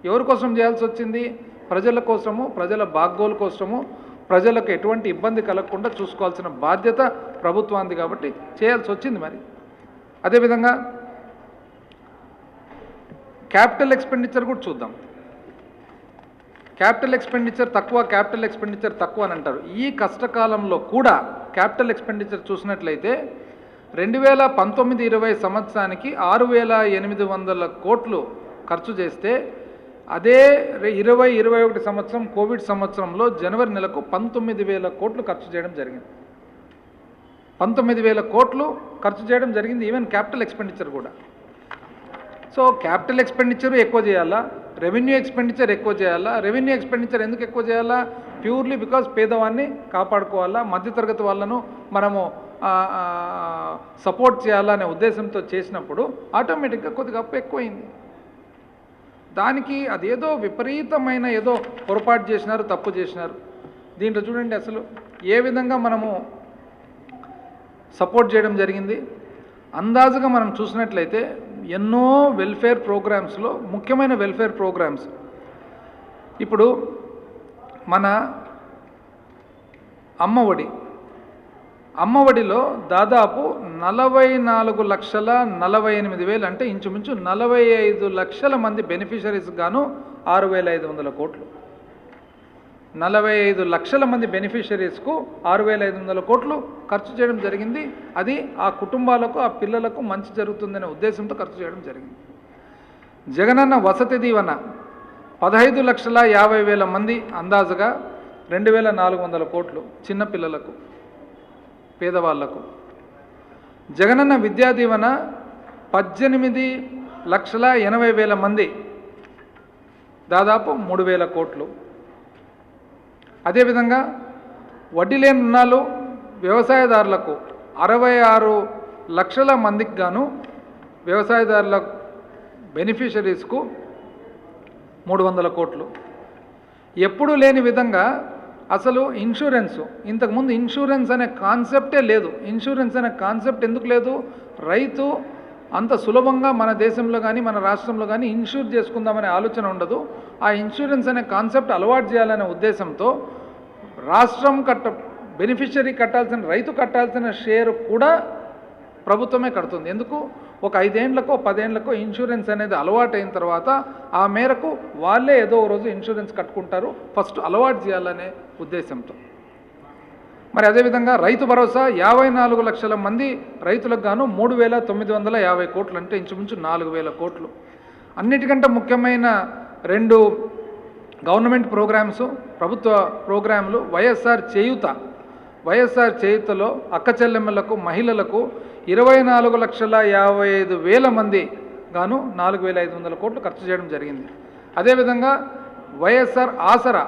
ఎవరి కోసం చేయాల్సి వచ్చింది? ప్రజల కోసము, ప్రజల బాగోలు కోసము, ప్రజలకు ఎటువంటి ఇబ్బంది కలగకుండా చూసుకోవాల్సిన బాధ్యత ప్రభుత్వానికి కాబట్టి చేయాల్సి వచ్చింది. మరి అదేవిధంగా క్యాపిటల్ ఎక్స్పెండిచర్ కూడా చూద్దాం. క్యాపిటల్ ఎక్స్పెండిచర్ తక్కువ అని అంటారు. ఈ కష్టకాలంలో కూడా క్యాపిటల్ ఎక్స్పెండిచర్ చూసినట్లయితే 2019-20 సంవత్సరానికి 6,800 కోట్లు ఖర్చు చేస్తే అదే 2021 సంవత్సరం కోవిడ్ సంవత్సరంలో జనవరి నెలకు 19,000 కోట్లు ఖర్చు చేయడం జరిగింది. 19,000 కోట్లు ఖర్చు చేయడం జరిగింది, ఈవెన్ క్యాపిటల్ ఎక్స్పెండిచర్ కూడా. సో క్యాపిటల్ ఎక్స్పెండిచర్ ఎక్కువ చేయాలా, రెవెన్యూ ఎక్స్పెండిచర్ ఎక్కువ చేయాలా? రెవెన్యూ ఎక్స్పెండిచర్ ఎందుకు ఎక్కువ చేయాలా? ప్యూర్లీ బికాజ్ పేదవాన్ని కాపాడుకోవాలా, మధ్యతరగతి వాళ్ళను మనము సపోర్ట్ చేయాలా అనే ఉద్దేశంతో చేసినప్పుడు ఆటోమేటిక్గా కొద్దిగా అప్పు ఎక్కువైంది. దానికి అదేదో విపరీతమైన ఏదో పొరపాటు చేసినారు, తప్పు చేసినారు. దీంట్లో చూడండి అసలు ఏ విధంగా మనము సపోర్ట్ చేయడం జరిగింది. అందాజుగా మనం చూసినట్లయితే ఎన్నో వెల్ఫేర్ ప్రోగ్రామ్స్లో ముఖ్యమైన వెల్ఫేర్ ప్రోగ్రామ్స్ ఇప్పుడు మన అమ్మఒడిలో దాదాపు 44,48,000 అంటే ఇంచుమించు 45 లక్షల మంది బెనిఫిషరీస్ గాను 6,500 కోట్లు. 45 లక్షల మంది బెనిఫిషరీస్కు 6,500 కోట్లు ఖర్చు చేయడం జరిగింది. అది ఆ కుటుంబాలకు, ఆ పిల్లలకు మంచి జరుగుతుందనే ఉద్దేశంతో ఖర్చు చేయడం జరిగింది. జగనన్న వసతి దీవెన 15,50,000 మంది అందాజుగా 2,400 కోట్లు చిన్నపిల్లలకు, పేదవాళ్లకు. జగనన్న విద్యా దీవెన 18,80,000 మంది దాదాపు 3,000 కోట్లు. అదేవిధంగా వడ్డీ లేని రుణాలు వ్యవసాయదారులకు 66 లక్షల మందికి గాను వ్యవసాయదారుల బెనిఫిషరీస్కు 300 కోట్లు. ఎప్పుడూ లేని విధంగా అసలు ఇన్సూరెన్సు, ఇంతకుముందు ఇన్సూరెన్స్ అనే కాన్సెప్టే లేదు. ఇన్సూరెన్స్ అనే కాన్సెప్ట్ ఎందుకు లేదు? రైతు అంత సులభంగా మన దేశంలో కానీ మన రాష్ట్రంలో కానీ ఇన్సూర్ చేసుకుందామనే ఆలోచన ఉండదు. ఆ ఇన్సూరెన్స్ అనే కాన్సెప్ట్ అలవాటు చేయాలనే ఉద్దేశంతో బెనిఫిషరీ కట్టాల్సిన రైతు కట్టాల్సిన షేర్ కూడా ప్రభుత్వమే కడుతుంది. ఎందుకు? ఒక 5 ఏళ్లకో 10 ఏళ్లకో ఇన్సూరెన్స్ అనేది అలవాటు అయిన తర్వాత ఆ మేరకు వాళ్ళే ఏదో ఒక రోజు ఇన్సూరెన్స్ కట్టుకుంటారు, ఫస్ట్ అలవాటు చేయాలనే ఉద్దేశంతో. మరి అదేవిధంగా రైతు భరోసా 54 లక్షల మంది రైతులకు గాను 3,950 కోట్లు, అంటే ఇంచుమించు 4,000 కోట్లు. అన్నిటికంటే ముఖ్యమైన 2 గవర్నమెంట్ ప్రోగ్రామ్స్, ప్రభుత్వ ప్రోగ్రాంలు వైఎస్ఆర్ చేయూతలో అక్క చెల్లెమ్మలకు, మహిళలకు 24,55,000 మంది గాను 4,500 కోట్లు ఖర్చు చేయడం జరిగింది. అదేవిధంగా వైఎస్ఆర్ ఆసరా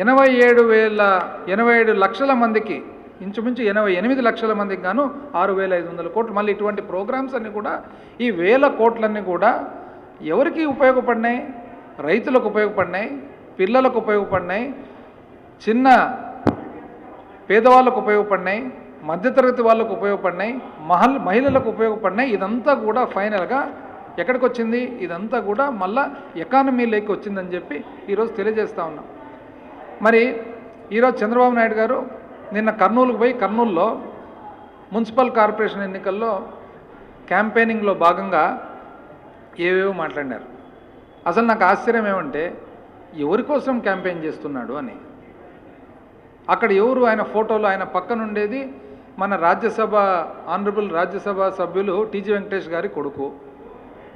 87 లక్షల మందికి, ఇంచుమించు 88 లక్షల మందికి గాను 6,500 కోట్లు. మళ్ళీ ఇటువంటి ప్రోగ్రామ్స్ అన్నీ కూడా, ఈ 1000 కోట్లన్నీ కూడా ఎవరికి ఉపయోగపడినాయి? రైతులకు ఉపయోగపడినాయి, పిల్లలకు ఉపయోగపడినాయి, చిన్న పేదవాళ్ళకు ఉపయోగపడినాయి, మధ్యతరగతి వాళ్ళకు ఉపయోగపడినాయి, మహిళలకు ఉపయోగపడినాయి. ఇదంతా కూడా ఫైనల్గా ఎక్కడికి వచ్చింది? ఇదంతా కూడా మళ్ళా ఎకానమీలోకి వచ్చిందని చెప్పి ఈరోజు తెలియజేస్తూ ఉన్నాం. మరి ఈరోజు చంద్రబాబు నాయుడు గారు నిన్న కర్నూలుకు పోయి, కర్నూలులో మున్సిపల్ కార్పొరేషన్ ఎన్నికల్లో క్యాంపెయినింగ్లో భాగంగా ఏవేవో మాట్లాడినారు. అసలు నాకు ఆశ్చర్యం ఏమంటే, ఎవరి కోసం క్యాంపెయిన్ చేస్తున్నాడు అని. అక్కడ ఎవరు? ఆయన ఫోటోలో ఆయన పక్కన ఉండేది మన ఆనరబుల్ రాజ్యసభ సభ్యులు టీజీ వెంకటేష్ గారి కొడుకు.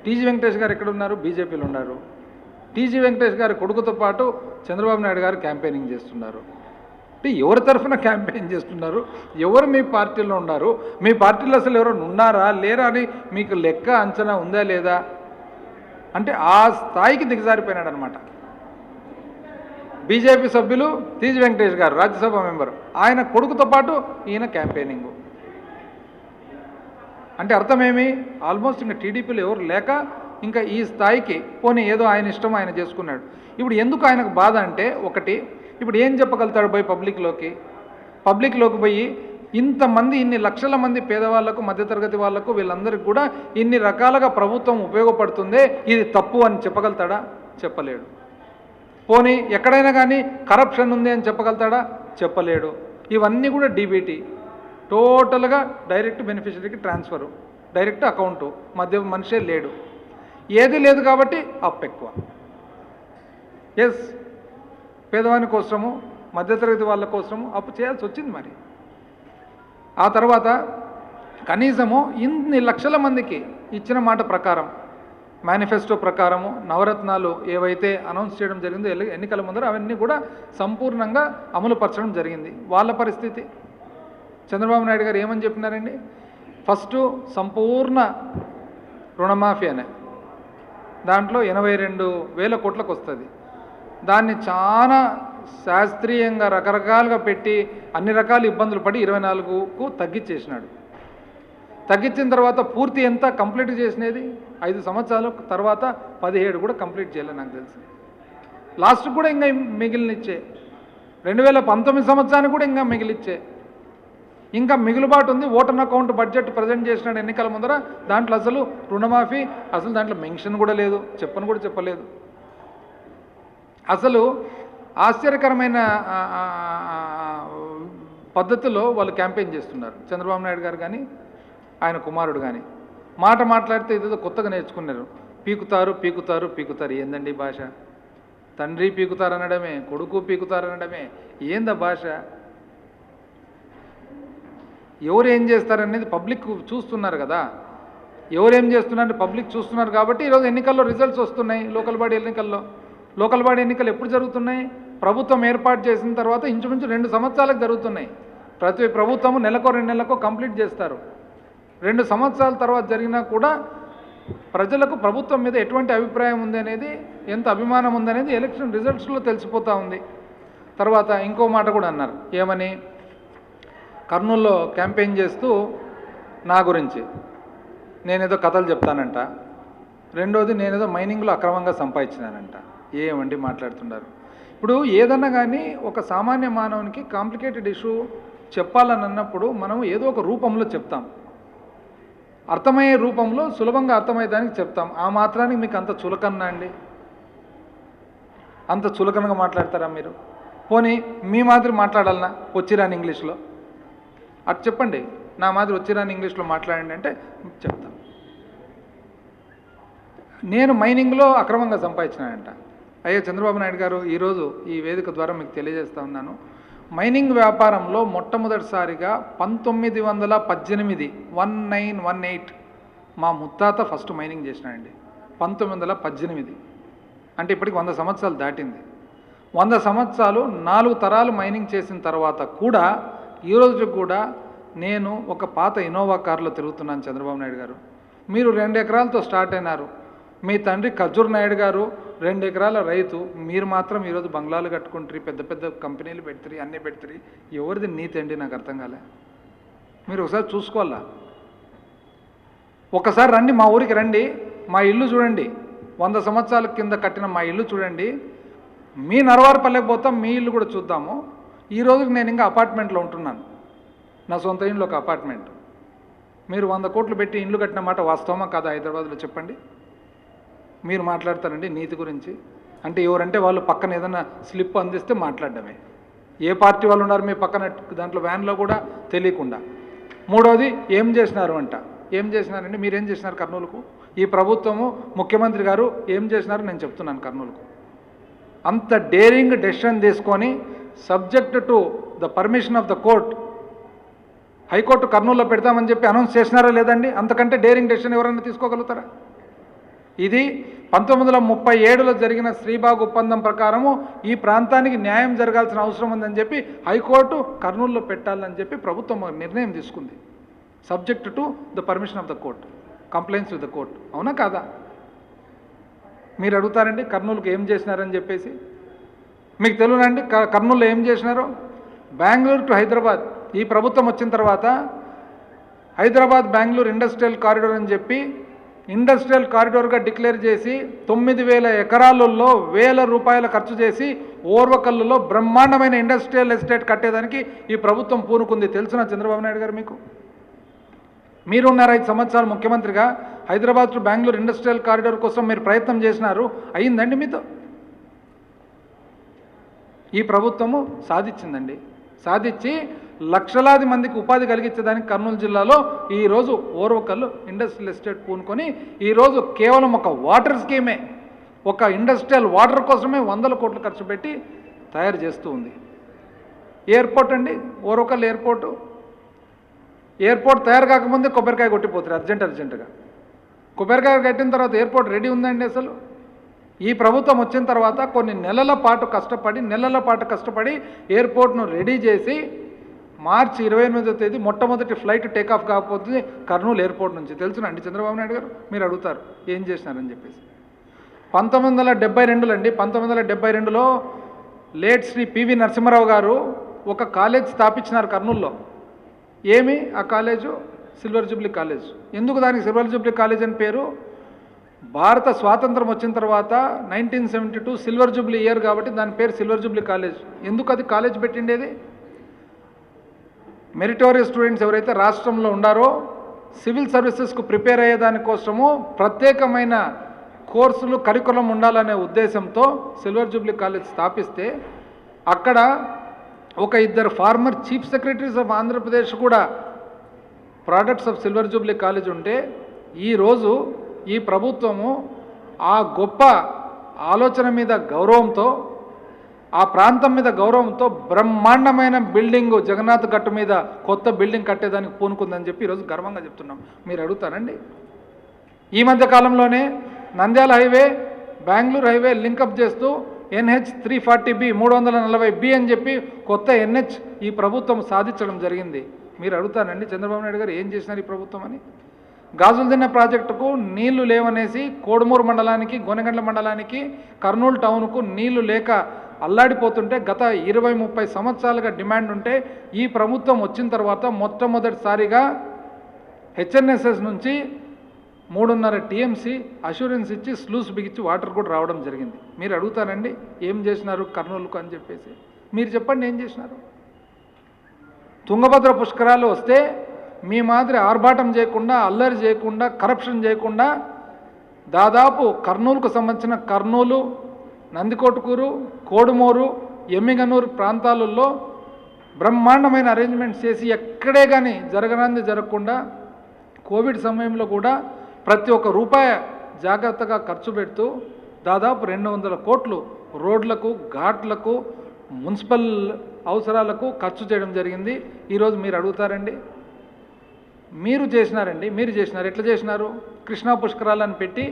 టీజీ వెంకటేష్ గారు ఎక్కడున్నారు? బీజేపీలో ఉన్నారు. టీజీ వెంకటేష్ గారి కొడుకుతో పాటు చంద్రబాబు నాయుడు గారు క్యాంపెయినింగ్ చేస్తున్నారు. అంటే ఎవరి తరఫున క్యాంపెయిన్ చేస్తున్నారు? ఎవరు మీ పార్టీలో ఉన్నారు? మీ పార్టీలో అసలు ఎవరు ఉన్నారా లేరా అని మీకు లెక్క అంచనా ఉందా లేదా? అంటే ఆ స్థాయికి దిగజారిపోయినాడు అనమాట. బీజేపీ సభ్యులు టీజీ వెంకటేష్ గారు, రాజ్యసభ మెంబరు, ఆయన కొడుకుతో పాటు ఈయన క్యాంపెయినింగు. అంటే అర్థమేమి? ఆల్మోస్ట్ ఇంకా టీడీపీలో ఎవరు లేక ఇంకా ఈ స్థాయికి పోనీ ఏదో ఆయన ఇష్టం ఆయన చేసుకున్నాడు. ఇప్పుడు ఎందుకు ఆయనకు బాధ అంటే, ఒకటి, ఇప్పుడు ఏం చెప్పగలుగుతాడు పోయి పబ్లిక్లోకి పోయి ఇంతమంది, ఇన్ని లక్షల మంది పేదవాళ్లకు, మధ్యతరగతి వాళ్లకు, వీళ్ళందరికీ కూడా ఇన్ని రకాలుగా ప్రభుత్వం ఉపయోగపడుతుందే, ఇది తప్పు అని చెప్పగలుగుతాడా? చెప్పలేడు. పోనీ ఎక్కడైనా కానీ కరప్షన్ ఉంది అని చెప్పగలుగుతాడా? చెప్పలేడు. ఇవన్నీ కూడా డీబీటీ, టోటల్గా డైరెక్ట్ బెనిఫిషరీకి ట్రాన్స్ఫరు, డైరెక్ట్ అకౌంటు, మధ్య మనిషే లేడు. ఏది లేదు కాబట్టి అప్పు ఎక్కువ. ఎస్, పేదవాని కోసము, మధ్యతరగతి వాళ్ళ కోసము అప్పు చేయాల్సి వచ్చింది. మరి ఆ తర్వాత కనీసము ఇన్ని లక్షల మందికి ఇచ్చిన మాట ప్రకారం, మేనిఫెస్టో ప్రకారము నవరత్నాలు ఏవైతే అనౌన్స్ చేయడం జరిగిందో ఎన్నికల ముందర, అవన్నీ కూడా సంపూర్ణంగా అమలుపరచడం జరిగింది. వాళ్ళ పరిస్థితి, చంద్రబాబు నాయుడు గారు ఏమని చెప్పినారండి? ఫస్ట్ సంపూర్ణ రుణమాఫీ అనే దాంట్లో 82,000 కోట్లకు వస్తుంది. దాన్ని చాలా శాస్త్రీయంగా రకరకాలుగా పెట్టి అన్ని రకాల ఇబ్బందులు పడి 24కు తగ్గించేసినాడు. తగ్గించిన తర్వాత పూర్తి ఎంత కంప్లీట్ చేసినది? 5 సంవత్సరాల తర్వాత 17 కూడా కంప్లీట్ చేయలేదు నాకు తెలిసి. లాస్ట్ కూడా ఇంకా మిగిలినిచ్చే, 2019 సంవత్సరానికి కూడా ఇంకా మిగిలిచ్చే, ఇంకా మిగులుబాటు ఉంది. ఓటర్ అకౌంట్ బడ్జెట్ ప్రజెంట్ చేసినాడు ఎన్నికల ముందర, దాంట్లో అసలు రుణమాఫీ అసలు దాంట్లో మెన్షన్ కూడా లేదు, చెప్పను చెప్పలేదు. అసలు ఆశ్చర్యకరమైన పద్ధతిలో వాళ్ళు క్యాంపెయిన్ చేస్తున్నారు. చంద్రబాబు నాయుడు గారు కానీ ఆయన కుమారుడు కానీ మాట్లాడితే ఇదేదో కొత్తగా నేర్చుకున్నారు. పీకుతారు. ఏందండి భాష? తండ్రి పీకుతారనడమే, కొడుకు పీకుతారనడమే, ఏందా భాష? ఎవరు ఏం చేస్తారనేది పబ్లిక్ చూస్తున్నారు కదా. ఎవరేం చేస్తున్నారంటే పబ్లిక్ చూస్తున్నారు కాబట్టి ఈరోజు ఎన్నికల్లో రిజల్ట్స్ వస్తున్నాయి. లోకల్ బాడీ ఎన్నికలు ఎప్పుడు జరుగుతున్నాయి? ప్రభుత్వం ఏర్పాటు చేసిన తర్వాత ఇంచుమించు 2 సంవత్సరాలకు జరుగుతున్నాయి. ప్రతి ప్రభుత్వము నెలకో 2 నెలలకో కంప్లీట్ చేస్తారు. 2 సంవత్సరాల తర్వాత జరిగినా కూడా ప్రజలకు ప్రభుత్వం మీద ఎటువంటి అభిప్రాయం ఉంది అనేది, ఎంత అభిమానం ఉందనేది ఎలక్షన్ రిజల్ట్స్లో తెలిసిపోతూ ఉంది. తర్వాత ఇంకో మాట కూడా అన్నారు. ఏమని? కర్నూలులో క్యాంపెయిన్ చేస్తూ నా గురించి నేనేదో కథలు చెప్తానంట, రెండోది నేనేదో మైనింగ్లో అక్రమంగా సంపాదించినానంట. ఏమండి మాట్లాడుతున్నారు? ఇప్పుడు ఏదన్నా కానీ ఒక సామాన్య మానవునికి కాంప్లికేటెడ్ ఇష్యూ చెప్పాలని అన్నప్పుడు మనం ఏదో ఒక రూపంలో చెప్తాం, అర్థమయ్యే రూపంలో సులభంగా అర్థమయ్యేదానికి చెప్తాం. ఆ మాత్రానికి మీకు అంత చులకన్నా అండి? అంత చులకనగా మాట్లాడతారా మీరు? పోనీ మీ మాదిరి మాట్లాడాలనా వచ్చిరాని ఇంగ్లీష్లో? అటు చెప్పండి, నా మాదిరి వచ్చిరాని ఇంగ్లీష్లో మాట్లాడండి అంటే చెప్తాను. నేను మైనింగ్లో అక్రమంగా సంపాదించినానంట. అయ్యా చంద్రబాబు నాయుడు గారు, ఈరోజు ఈ వేదిక ద్వారా మీకు తెలియజేస్తా ఉన్నాను, మైనింగ్ వ్యాపారంలో మొట్టమొదటిసారిగా 1918 మా ముత్తాత ఫస్ట్ మైనింగ్ చేసినాడండి. 1918 అంటే ఇప్పటికి 100 సంవత్సరాలు దాటింది. 100 సంవత్సరాలు 4 తరాలు మైనింగ్ చేసిన తర్వాత కూడా ఈరోజు కూడా నేను ఒక పాత ఇన్నోవా కారులో తిరుగుతున్నాను. చంద్రబాబు నాయుడు గారు, మీరు 2 ఎకరాలతో స్టార్ట్ అయినారు. మీ తండ్రి ఖర్జూర్ నాయుడు గారు 2 ఎకరాల రైతు. మీరు మాత్రం ఈరోజు బంగ్లాలు కట్టుకుంటారు, పెద్ద పెద్ద కంపెనీలు పెడతారు, అన్నీ పెడతారు. ఎవరిది నీతి అండి? నాకు అర్థం కాలే. మీరు ఒకసారి చూసుకోవాలా. ఒకసారి రండి, మా ఊరికి రండి, మా ఇల్లు చూడండి, 100 సంవత్సరాల కింద కట్టిన మా ఇల్లు చూడండి. మీ నరవారపల్లెకి పోతాం, మీ ఇల్లు కూడా చూద్దాము. ఈ రోజుకి నేను ఇంకా అపార్ట్మెంట్లో ఉంటున్నాను, నా సొంత ఇంట్లో ఒక అపార్ట్మెంట్. మీరు 100 కోట్లు పెట్టి ఇల్లు కట్టిన మాట వాస్తవమా కాదా? హైదరాబాద్లో చెప్పండి. మీరు మాట్లాడతారండి నీతి గురించి అంటే ఎవరంటే వాళ్ళు పక్కన ఏదైనా స్లిప్ అందిస్తే మాట్లాడడమే. ఏ పార్టీ వాళ్ళు ఉన్నారు మీ పక్కన దాంట్లో వ్యాన్లో కూడా తెలియకుండా. మూడోది ఏం చేసినారు అంట. ఏం చేసినారండి? మీరేం చేసినారు కర్నూలుకు? ఈ ప్రభుత్వము ముఖ్యమంత్రి గారు ఏం చేసినారు నేను చెప్తున్నాను. కర్నూలుకు అంత డేరింగ్ డెసిషన్ తీసుకొని subject to the permission of the court, high court కర్నూలులో పెడతామని చెప్పి అనౌన్స్ చేసినారా లేదండి? అంతకంటే డేరింగ్ డెసిషన్ ఎవరైనా తీసుకోగలుగుతారా? ఇది 1937లో జరిగిన శ్రీబాగ్ ఒప్పందం ప్రకారము ఈ ప్రాంతానికి న్యాయం జరగాల్సిన అవసరం ఉందని చెప్పి హైకోర్టు కర్నూలులో పెట్టాలని చెప్పి ప్రభుత్వం నిర్ణయం తీసుకుంది. Subject to the permission of the court, complaints with the court. అవునా కాదా? మీరు అడుగుతారండి కర్నూలుకి ఏం చేసినారని చెప్పేసి. మీకు తెలుగునండి కర్నూలులో ఏం చేసినారో? బెంగళూరు టు హైదరాబాద్ ఈ ప్రభుత్వం వచ్చిన తర్వాత హైదరాబాద్ బెంగళూరు ఇండస్ట్రియల్ కారిడోర్ అని చెప్పి ఇండస్ట్రియల్ కారిడోర్గా డిక్లేర్ చేసి 9,000 ఎకరాలలో వేల రూపాయలు ఖర్చు చేసి ఓర్వకల్లులో బ్రహ్మాండమైన ఇండస్ట్రియల్ ఎస్టేట్ కట్టేదానికి ఈ ప్రభుత్వం పూనుకుంది. తెలుసునా చంద్రబాబు నాయుడు గారు? మీకు మీరున్నారు 5 సంవత్సరాలు ముఖ్యమంత్రిగా. Hyderabad to Bengaluru industrial corridor కోసం మీరు ప్రయత్నం చేసినారు. అయ్యిందండి మీతో? ఈ ప్రభుత్వము సాధించిందండి. సాధించి లక్షలాది మందికి ఉపాధి కలిగించేదానికి కర్నూలు జిల్లాలో ఈరోజు ఓర్వకల్లు ఇండస్ట్రియల్ ఎస్టేట్ పూనుకొని ఈరోజు కేవలం ఒక వాటర్ స్కీమే, ఒక ఇండస్ట్రియల్ వాటర్ కోసమే 100 కోట్లు ఖర్చు పెట్టి తయారు చేస్తూ ఉంది. ఎయిర్పోర్ట్ అండి, ఓర్వకల్లు ఎయిర్పోర్ట్ తయారు కాకముందే కొబ్బరికాయ కొట్టిపోతారు అర్జెంటుగా. కొబ్బరికాయ కట్టిన తర్వాత ఎయిర్పోర్ట్ రెడీ ఉందండి అసలు? ఈ ప్రభుత్వం వచ్చిన తర్వాత కొన్ని నెలల పాటు కష్టపడి ఎయిర్పోర్ట్ను రెడీ చేసి మార్చి 28వ తేదీ మొట్టమొదటి ఫ్లైట్ టేకాఫ్ కాకపోతుంది కర్నూలు ఎయిర్పోర్ట్ నుంచి. తెలుసునండి చంద్రబాబు నాయుడు గారు? మీరు అడుగుతారు ఏం చేసినారని చెప్పేసి. 1972 అండి, 1972లో లేట్ శ్రీ పివి నరసింహారావు గారు ఒక కాలేజ్ స్థాపించినారు కర్నూలులో. ఏమి ఆ కాలేజు? Silver jubilee college. ఎందుకు దానికి సిల్వర్ జూబ్లీ కాలేజ్ అని పేరు? భారత స్వాతంత్రం వచ్చిన తర్వాత 1972 సిల్వర్ జూబ్లీ ఇయర్ కాబట్టి దాని పేరు సిల్వర్ జూబ్లీ కాలేజ్. ఎందుకు అది కాలేజ్ పెట్టిండేది? మెరిటోరియస్ స్టూడెంట్స్ ఎవరైతే రాష్ట్రంలో ఉండారో సివిల్ సర్వీసెస్కు ప్రిపేర్ అయ్యేదానికోసము ప్రత్యేకమైన కోర్సులు కరికులం ఉండాలనే ఉద్దేశంతో సిల్వర్ జూబ్లీ కాలేజ్ స్థాపిస్తే అక్కడ ఒక 2 former chief secretaries of Andhra Pradesh కూడా products of silver jubilee college ఉంటే ఈరోజు ఈ ప్రభుత్వము ఆ గొప్ప ఆలోచన మీద గౌరవంతో, ఆ ప్రాంతం మీద గౌరవంతో బ్రహ్మాండమైన బిల్డింగ్ జగన్నాథ్ గట్టు మీద కొత్త బిల్డింగ్ కట్టేదానికి పూనుకుందని చెప్పి ఈరోజు గర్వంగా చెప్తున్నాం. మీరు అడుగుతారండి? ఈ మధ్య కాలంలోనే Nandyal highway Bengaluru highway link up చేస్తూ NH 340B 340B అని చెప్పి కొత్త NH ఈ ప్రభుత్వం సాధించడం జరిగింది. మీరు అడుగుతానండి చంద్రబాబు నాయుడు గారు ఏం చేసినారు ఈ ప్రభుత్వం అని? గాజులదిన్నె ప్రాజెక్టుకు నీళ్లు లేవనేసి కోడుమూరు మండలానికి, గొనగండ్ల మండలానికి, కర్నూలు టౌన్కు నీళ్లు లేక అల్లాడిపోతుంటే గత 20-30 సంవత్సరాలుగా డిమాండ్ ఉంటే ఈ ప్రభుత్వం వచ్చిన తర్వాత మొట్టమొదటిసారిగా HNSS నుంచి 3.5 TMC అష్యూరెన్స్ ఇచ్చి స్లూస్ బిగించి వాటర్ కూడా రావడం జరిగింది. మీరు అడుగుతారండి ఏం చేసినారు కర్నూలుకు అని చెప్పేసి. మీరు చెప్పండి ఏం చేసినారు? తుంగభద్ర పుష్కరాలు వస్తే మీ మాదిరి ఆర్భాటం చేయకుండా, అల్లరి చేయకుండా, కరప్షన్ చేయకుండా దాదాపు కర్నూలుకు సంబంధించిన కర్నూలు, నందికొట్కూరు, కోడుమూరు, ఎమ్మిగనూరు ప్రాంతాలలో బ్రహ్మాండమైన అరేంజ్మెంట్స్ చేసి ఎక్కడే కానీ జరగనంది జరగకుండా కోవిడ్ సమయంలో కూడా ప్రతి ఒక్క రూపాయి జాగ్రత్తగా ఖర్చు పెడుతూ దాదాపు 200 కోట్లు రోడ్లకు ఘాట్లకు మున్సిపల్ అవసరాలకు ఖర్చు చేయడం జరిగింది. ఈరోజు మీరు అడుగుతారండి, మీరు చేసినారు, ఎట్లా చేసినారు? కృష్ణా పుష్కరాలను పెట్టి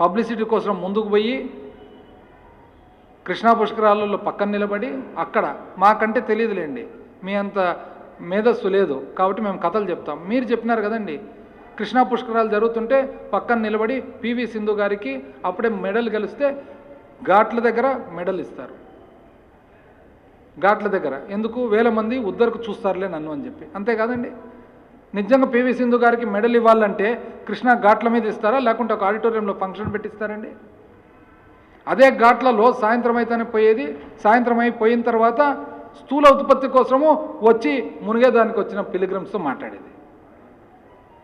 పబ్లిసిటీ కోసం ముందుకు పోయి కృష్ణా పుష్కరాలలో పక్కన నిలబడి అక్కడ మాకంటే తెలియదులేండి, మీ అంత మేధస్సు లేదు కాబట్టి మేము కథలు చెప్తాం. మీరు చెప్పినారు కదండి, కృష్ణా పుష్కరాలు జరుగుతుంటే పక్కన నిలబడి పివి సింధు గారికి అప్పుడే మెడల్ గెలిస్తే ఘాట్ల దగ్గర మెడల్ ఇస్తారు. ఘాట్ల దగ్గర ఎందుకు? 1000 మంది ఉద్దరకు చూస్తారులే నన్ను అని చెప్పి. అంతేకాదండి, నిజంగా పివి సింధు గారికి మెడల్ ఇవ్వాలంటే కృష్ణా ఘాట్ల మీద ఇస్తారా, లేకుంటే ఒక ఆడిటోరియంలో ఫంక్షన్ పెట్టిస్తారండి? అదే ఘాట్లలో సాయంత్రం అయితేనే పోయేది. సాయంత్రం అయిపోయిన తర్వాత స్థూల ఉత్పత్తి కోసము వచ్చి మునిగేదానికి వచ్చిన పిలిగ్రిమ్స్తో మాట్లాడేది.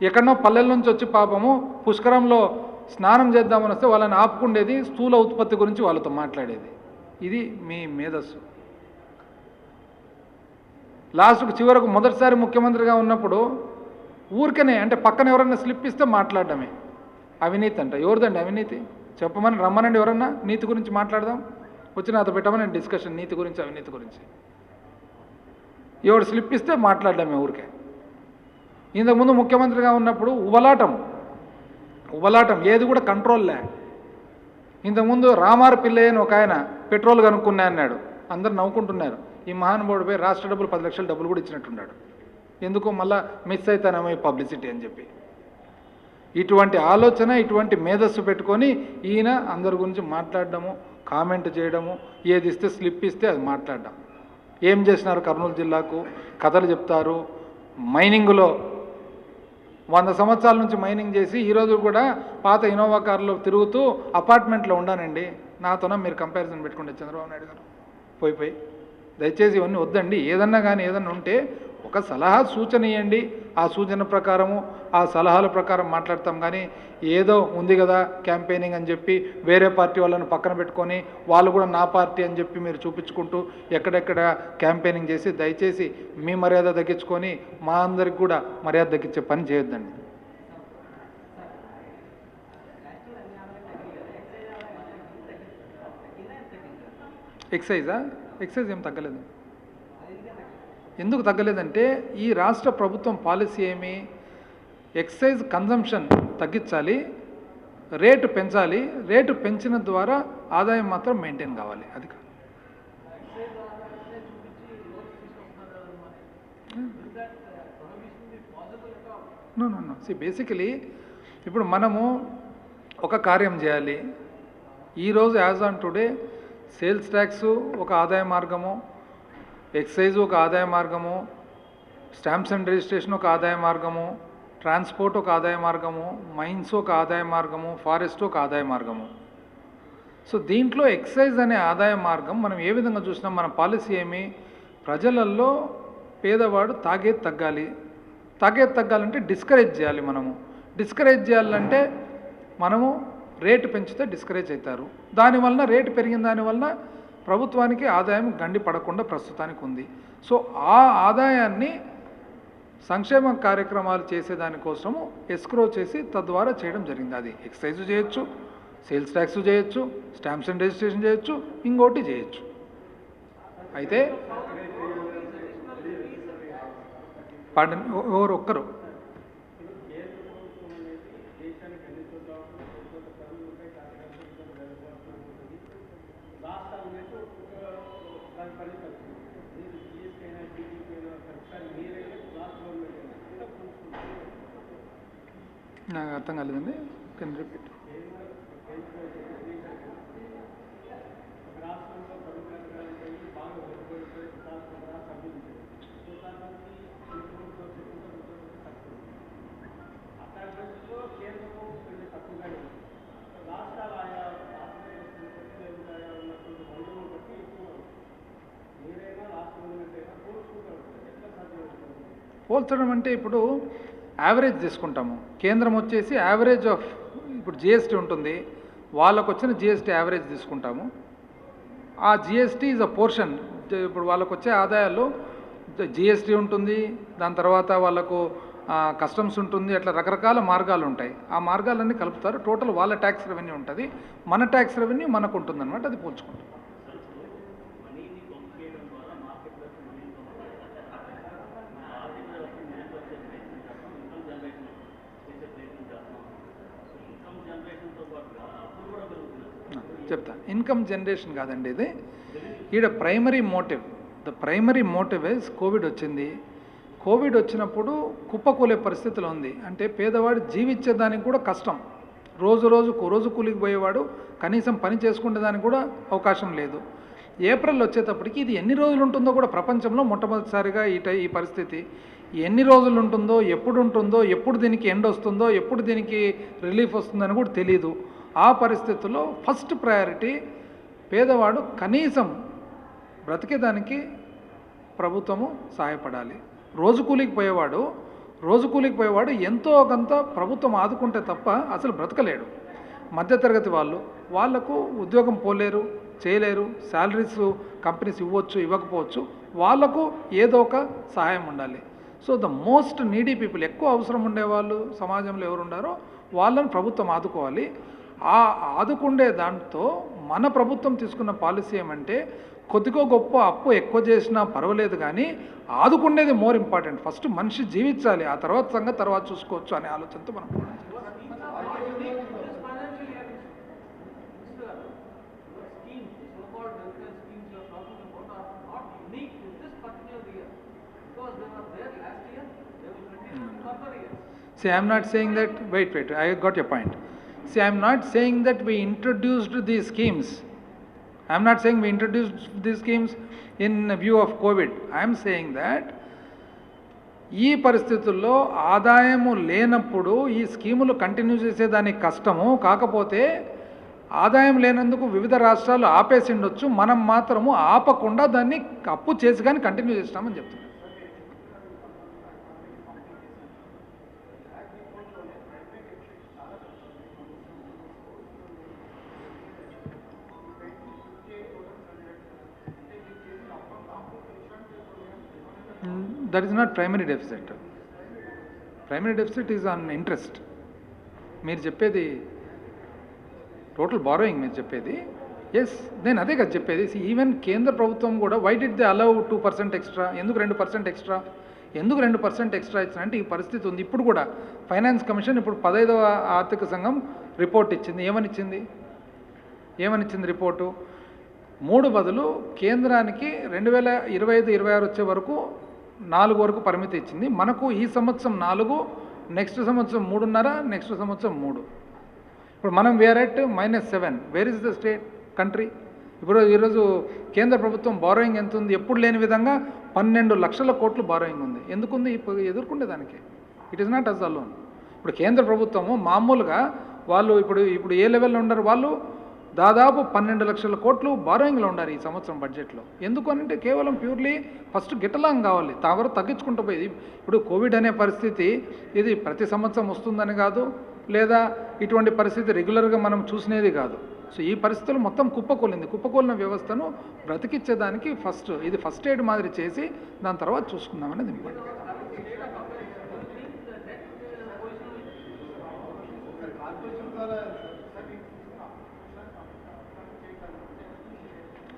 ఎక్కడనో పల్లెల నుంచి వచ్చి పాపము పుష్కరంలో స్నానం చేద్దామని వస్తే వాళ్ళని ఆపుకుండేది, స్థూల ఉత్పత్తి గురించి వాళ్ళతో మాట్లాడేది. ఇది మీ మేధస్సు. లాస్ట్కు చివరకు మొదటిసారి ముఖ్యమంత్రిగా ఉన్నప్పుడు ఊరికనే అంటే పక్కన ఎవరన్నా స్లిప్ ఇస్తే మాట్లాడడమే అవినీతి అంట. ఎవరిదండి అవినీతి? చెప్పమని రమ్మనండి, ఎవరన్నా నీతి గురించి మాట్లాడదాం, వచ్చి నాతో పెట్టమని డిస్కషన్ నీతి గురించి అవినీతి గురించి. ఎవడు స్లిప్ ఇస్తే మాట్లాడడమే ఊరికే. ఇంతకుముందు ముఖ్యమంత్రిగా ఉన్నప్పుడు ఉబలాటం ఏది కూడా కంట్రోల్లే. ఇంతకుముందు రామారు పిల్లయ్య అని ఒక ఆయన పెట్రోల్ కనుక్కున్నా అన్నాడు, అందరు నవ్వుకుంటున్నారు. ఈ మహానుభావుడిపై రాష్ట్ర డబ్బులు 10 లక్షల డబ్బులు కూడా ఇచ్చినట్టున్నాడు. ఎందుకో మళ్ళా మిస్ అవుతానేమో ఈ పబ్లిసిటీ అని చెప్పి. ఇటువంటి ఆలోచన, ఇటువంటి మేధస్సు పెట్టుకొని ఈయన అందరి గురించి మాట్లాడడము, కామెంట్ చేయడము, ఏది ఇస్తే స్లిప్ ఇస్తే అది మాట్లాడడం. ఏం చేసినారు కర్నూలు జిల్లాకు? కథలు చెప్తారు. మైనింగ్లో 100 సంవత్సరాల నుంచి మైనింగ్ చేసి ఈరోజు కూడా పాత ఇనోవా కార్లో తిరుగుతూ అపార్ట్మెంట్లో ఉండానండి. నాతోన మీరు కంపారిజన్ పెట్టుకుంటే చంద్రబాబు నాయుడు గారు పోయి దయచేసి ఇవన్నీ వద్దండి. ఏదన్నా కానీ ఏదన్నా ఉంటే ఒక సలహా సూచన ఇవ్వండి, ఆ సూచన ప్రకారము ఆ సలహాల ప్రకారం మాట్లాడతాం. కానీ ఏదో ఉంది కదా క్యాంపెయినింగ్ అని చెప్పి వేరే పార్టీ వాళ్ళని పక్కన పెట్టుకొని వాళ్ళు కూడా నా పార్టీ అని చెప్పి మీరు చూపించుకుంటూ ఎక్కడెక్కడ క్యాంపెయినింగ్ చేసి దయచేసి మీ మర్యాద తగ్గించుకొని మా అందరికి కూడా మర్యాద తగ్గించే పని చేయొద్దండి. ఎక్సైజ్ ఏం తగ్గలేదు. ఎందుకు తగ్గలేదంటే ఈ రాష్ట్ర ప్రభుత్వం పాలసీ ఏమి? ఎక్సైజ్ కన్జంప్షన్ తగ్గించాలి, రేటు పెంచాలి. రేటు పెంచిన ద్వారా ఆదాయం మాత్రం మెయింటైన్ కావాలి. అది కాదు. నో బేసికలీ ఇప్పుడు మనము ఒక కార్యం చేయాలి. ఈరోజు as on today sales tax ఒక ఆదాయ మార్గము, ఎక్సైజ్ ఒక ఆదాయ మార్గము, స్టాంప్స్ అండ్ రిజిస్ట్రేషన్ ఒక ఆదాయ మార్గము, ట్రాన్స్పోర్ట్ ఒక ఆదాయ మార్గము, మైన్స్ ఒక ఆదాయ మార్గము, ఫారెస్ట్ ఒక ఆదాయ మార్గము. సో దీంట్లో ఎక్సైజ్ అనే ఆదాయ మార్గం మనం ఏ విధంగా చూసినాం? మన పాలసీ ఏమి? ప్రజలల్లో పేదవాడు తాగేది తగ్గాలంటే డిస్కరేజ్ చేయాలి. డిస్కరేజ్ చేయాలంటే మనము రేటు పెంచితే డిస్కరేజ్ అవుతారు. దానివల్ల రేటు పెరిగిన దానివల్ల ప్రభుత్వానికి ఆదాయం గండి పడకుండా ప్రస్తుతానికి ఉంది. సో ఆ ఆదాయాన్ని సంక్షేమ కార్యక్రమాలు చేసేదానికోసము ఎస్క్రో చేసి తద్వారా చేయడం జరిగింది. అది ఎక్సైజ్ చేయొచ్చు, సేల్స్ ట్యాక్స్ చేయొచ్చు, స్టాంప్స్ అండ్ రిజిస్ట్రేషన్ చేయొచ్చు, ఇంకోటి చేయొచ్చు. అయితే ఎవరు ఒక్కరు నాకు అర్థం కాలేదండి. Can repeat? పోల్చడం అంటే ఇప్పుడు యావరేజ్ తీసుకుంటాము. కేంద్రం వచ్చేసి యావరేజ్ ఆఫ్ ఇప్పుడు జిఎస్టీ ఉంటుంది, వాళ్ళకు వచ్చిన జిఎస్టీ యావరేజ్ తీసుకుంటాము. ఆ జిఎస్టీ ఈజ్ అ పోర్షన్. ఇప్పుడు వాళ్ళకు వచ్చే ఆదాయాల్లో జిఎస్టీ ఉంటుంది, దాని తర్వాత వాళ్ళకు కస్టమ్స్ ఉంటుంది, అట్లా రకరకాల మార్గాలు ఉంటాయి. ఆ మార్గాలన్నీ కలుపుతారు, టోటల్ వాళ్ళ ట్యాక్స్ రెవెన్యూ ఉంటుంది, మన ట్యాక్స్ రెవెన్యూ మనకు ఉంటుంది అనమాట. అది పోల్చుకుంటాం. చెప్తా. ఇన్కమ్ జనరేషన్ కాదండి ఇది. ఈడ primary motive, the primary motive is covid వచ్చింది. కోవిడ్ వచ్చినప్పుడు కుప్పకూలే పరిస్థితిలో ఉంది. అంటే పేదవాడు జీవించేదానికి కూడా కష్టం. రోజు కూలికి పోయేవాడు కనీసం పని చేసుకునేదానికి కూడా అవకాశం లేదు. ఏప్రిల్ వచ్చేటప్పటికి ఇది ఎన్ని రోజులు ఉంటుందో కూడా ప్రపంచంలో మొట్టమొదటిసారిగా ఈ పరిస్థితి ఎన్ని రోజులు ఉంటుందో, ఎప్పుడు దీనికి ఎండ్ వస్తుందో, ఎప్పుడు దీనికి రిలీఫ్ వస్తుందని కూడా తెలియదు. ఆ పరిస్థితుల్లో ఫస్ట్ ప్రయారిటీ పేదవాడు కనీసం బ్రతికేదానికి ప్రభుత్వము సహాయపడాలి. రోజు కూలికి పోయేవాడు ఎంతో కొంత ప్రభుత్వం ఆదుకుంటే తప్ప అసలు బ్రతకలేడు. మధ్యతరగతి వాళ్ళకు ఉద్యోగం పోలేరు, చేయలేరు, శాలరీస్ కంపెనీస్ ఇవ్వచ్చు, ఇవ్వకపోవచ్చు, వాళ్ళకు ఏదో ఒక సహాయం ఉండాలి. So the most needy people, ఎక్కువ అవసరం ఉండేవాళ్ళు సమాజంలో ఎవరు ఉండారో వాళ్ళని ప్రభుత్వం ఆదుకోవాలి. ఆ ఆదుకుండే దాంతో మన ప్రభుత్వం తీసుకున్న పాలసీ ఏమంటే కొద్దిగో గొప్ప అప్పు ఎక్కువ చేసినా పర్వాలేదు, కానీ ఆదుకుండేది మోర్ ఇంపార్టెంట్. ఫస్ట్ మనిషి జీవించాలి, ఆ తర్వాత సంగతి తర్వాత చూసుకోవచ్చు అనే ఆలోచనతో మనం See, I am not saying that, wait, I got your point. See, I am not saying that we introduced these schemes. I am not saying we introduced these schemes in view of COVID. I am saying that ఈ పరిస్థితుల్లో ఆదాయము లేనప్పుడు ఈ స్కీములు continue చేసేదానికి కష్టము. కాకపోతే ఆదాయం లేనందుకు వివిధ రాష్ట్రాలు ఆపేసి ఉండొచ్చు, మనం మాత్రము ఆపకుండా దాన్ని అప్పు చేసి కానీ కంటిన్యూ చేస్తామని చెప్తున్నాం. That is not primary deficit. Primary deficit is on interest. మీరు చెప్పేది టోటల్ బారోయింగ్ మీరు చెప్పేది. ఎస్, నేను అదే కదా చెప్పేది. ఈవెన్ కేంద్ర ప్రభుత్వం కూడా why did they allow 2% extra, ఎందుకు 2% ఎక్స్ట్రా, ఎందుకు 2% ఎక్స్ట్రా ఇచ్చిన అంటే ఈ పరిస్థితి ఉంది. ఇప్పుడు కూడా ఫైనాన్స్ కమిషన్ ఇప్పుడు 15వ ఆర్థిక సంఘం రిపోర్ట్ ఇచ్చింది. ఏమనిచ్చింది రిపోర్టు? 3 బదులు కేంద్రానికి 2025-26 వచ్చే వరకు 4 వరకు పరిమితి ఇచ్చింది. మనకు ఈ సంవత్సరం 4, నెక్స్ట్ సంవత్సరం 3.5, నెక్స్ట్ సంవత్సరం 3. ఇప్పుడు మనం we are at -7. Where is the state country? ఇప్పుడు ఈరోజు కేంద్ర ప్రభుత్వం బారోయింగ్ ఎంత ఉంది? ఎప్పుడు లేని విధంగా 12 లక్షల కోట్లు బారోయింగ్ ఉంది. ఎందుకుంది? ఇప్పుడు ఎదుర్కొనేదానికి. It is not us alone. ఇప్పుడు కేంద్ర ప్రభుత్వము మామూలుగా వాళ్ళు ఇప్పుడు ఏ లెవెల్లో ఉన్నారు? వాళ్ళు దాదాపు 12 లక్షల కోట్లు బారోయింగ్లో ఉన్నారు ఈ సంవత్సరం బడ్జెట్లో. ఎందుకు అంటే కేవలం ప్యూర్లీ ఫస్ట్ గిట్టలాంగ్ కావాలి, తావరు తగ్గించుకుంటూ పోయి. ఇప్పుడు కోవిడ్ అనే పరిస్థితి ఇది ప్రతి సంవత్సరం వస్తుందని కాదు, లేదా ఇటువంటి పరిస్థితి రెగ్యులర్గా మనం చూసినది కాదు. సో ఈ పరిస్థితులు మొత్తం కుప్పకూలిన వ్యవస్థను బ్రతికిచ్చేదానికి ఇది ఫస్ట్ ఎయిడ్ మాదిరి చేసి దాని తర్వాత చూసుకుందాం అనేది important.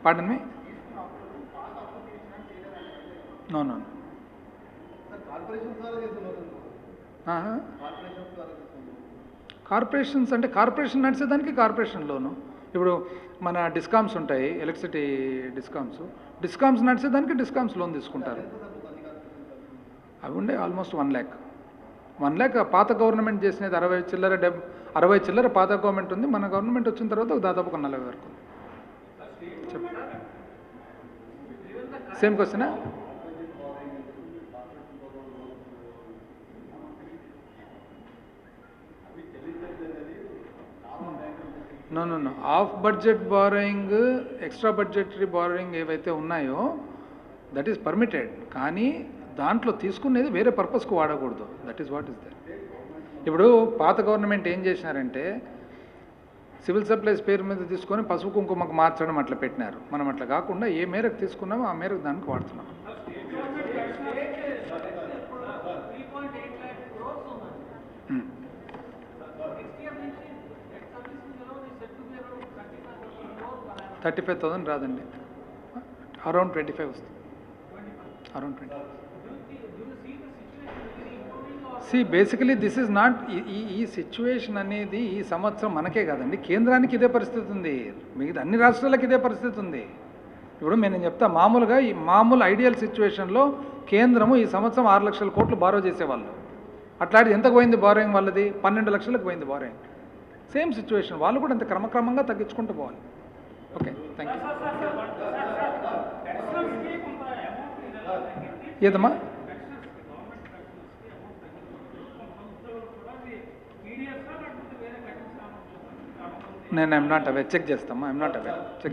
Pardon me? No. Corporations అంటే కార్పొరేషన్ నడిచేదానికి కార్పొరేషన్ లోను. ఇప్పుడు మన డిస్కామ్స్ ఉంటాయి, ఎలక్ట్రిసిటీ డిస్కామ్స్ నడిచేదానికి డిస్కామ్స్ లోన్ తీసుకుంటారు. అవి ఉండే ఆల్మోస్ట్ 1 lakh. 1 lakh పాత గవర్నమెంట్ చేసినది 60 చిల్లర పాత గవర్నమెంట్ ఉంది. మన గవర్నమెంట్ వచ్చిన తర్వాత దాదాపు 40 వరకు. సేమ్ క్వశ్చనా? No. Off budget borrowing, extra budgetary borrowing ఏవైతే ఉన్నాయో దట్ ఈస్ పర్మిటెడ్. కానీ దాంట్లో తీసుకునేది వేరే పర్పస్కు వాడకూడదు. That is what is that. ఇప్పుడు పాత గవర్నమెంట్ ఏం చేసినారంటే సివిల్ సప్లైస్ పేరు మీద తీసుకొని పసుపు కుంకుమకు మార్చడం అట్లా పెట్టినారు. మనం అట్లా కాకుండా ఏ మేరకు తీసుకున్నామో ఆ మేరకు దానికి వాడుతున్నాం. ఉమ్. 35,000 రాదండి, అరౌండ్ 25 వస్తుంది, around 20. Basically this is not ఈ సిచ్యువేషన్ అనేది ఈ సంవత్సరం మనకే కాదండి, కేంద్రానికి ఇదే పరిస్థితి ఉంది, మిగతా అన్ని రాష్ట్రాలకు ఇదే పరిస్థితి ఉంది. ఇప్పుడు నేను చెప్తా, మామూలుగా ఈ మామూలు ఐడియల్ సిచ్యువేషన్లో కేంద్రము ఈ సంవత్సరం 6 లక్షల కోట్లు బారో చేసేవాళ్ళు. అట్లాంటిది ఎంతకు పోయింది బారోయింగ్ వాళ్ళది? 12 లక్షలకు పోయింది బారోయింగ్. సేమ్ సిచ్యువేషన్, వాళ్ళు కూడా అంత క్రమక్రమంగా తగ్గించుకుంటూ పోవాలి. Okay, thank you. ఏదమ్మా? నేను ఐఎమ్ నాట్ అవే, చెక్ చేస్తామా, ఐఎమ్ నాట్ అవే, చెక్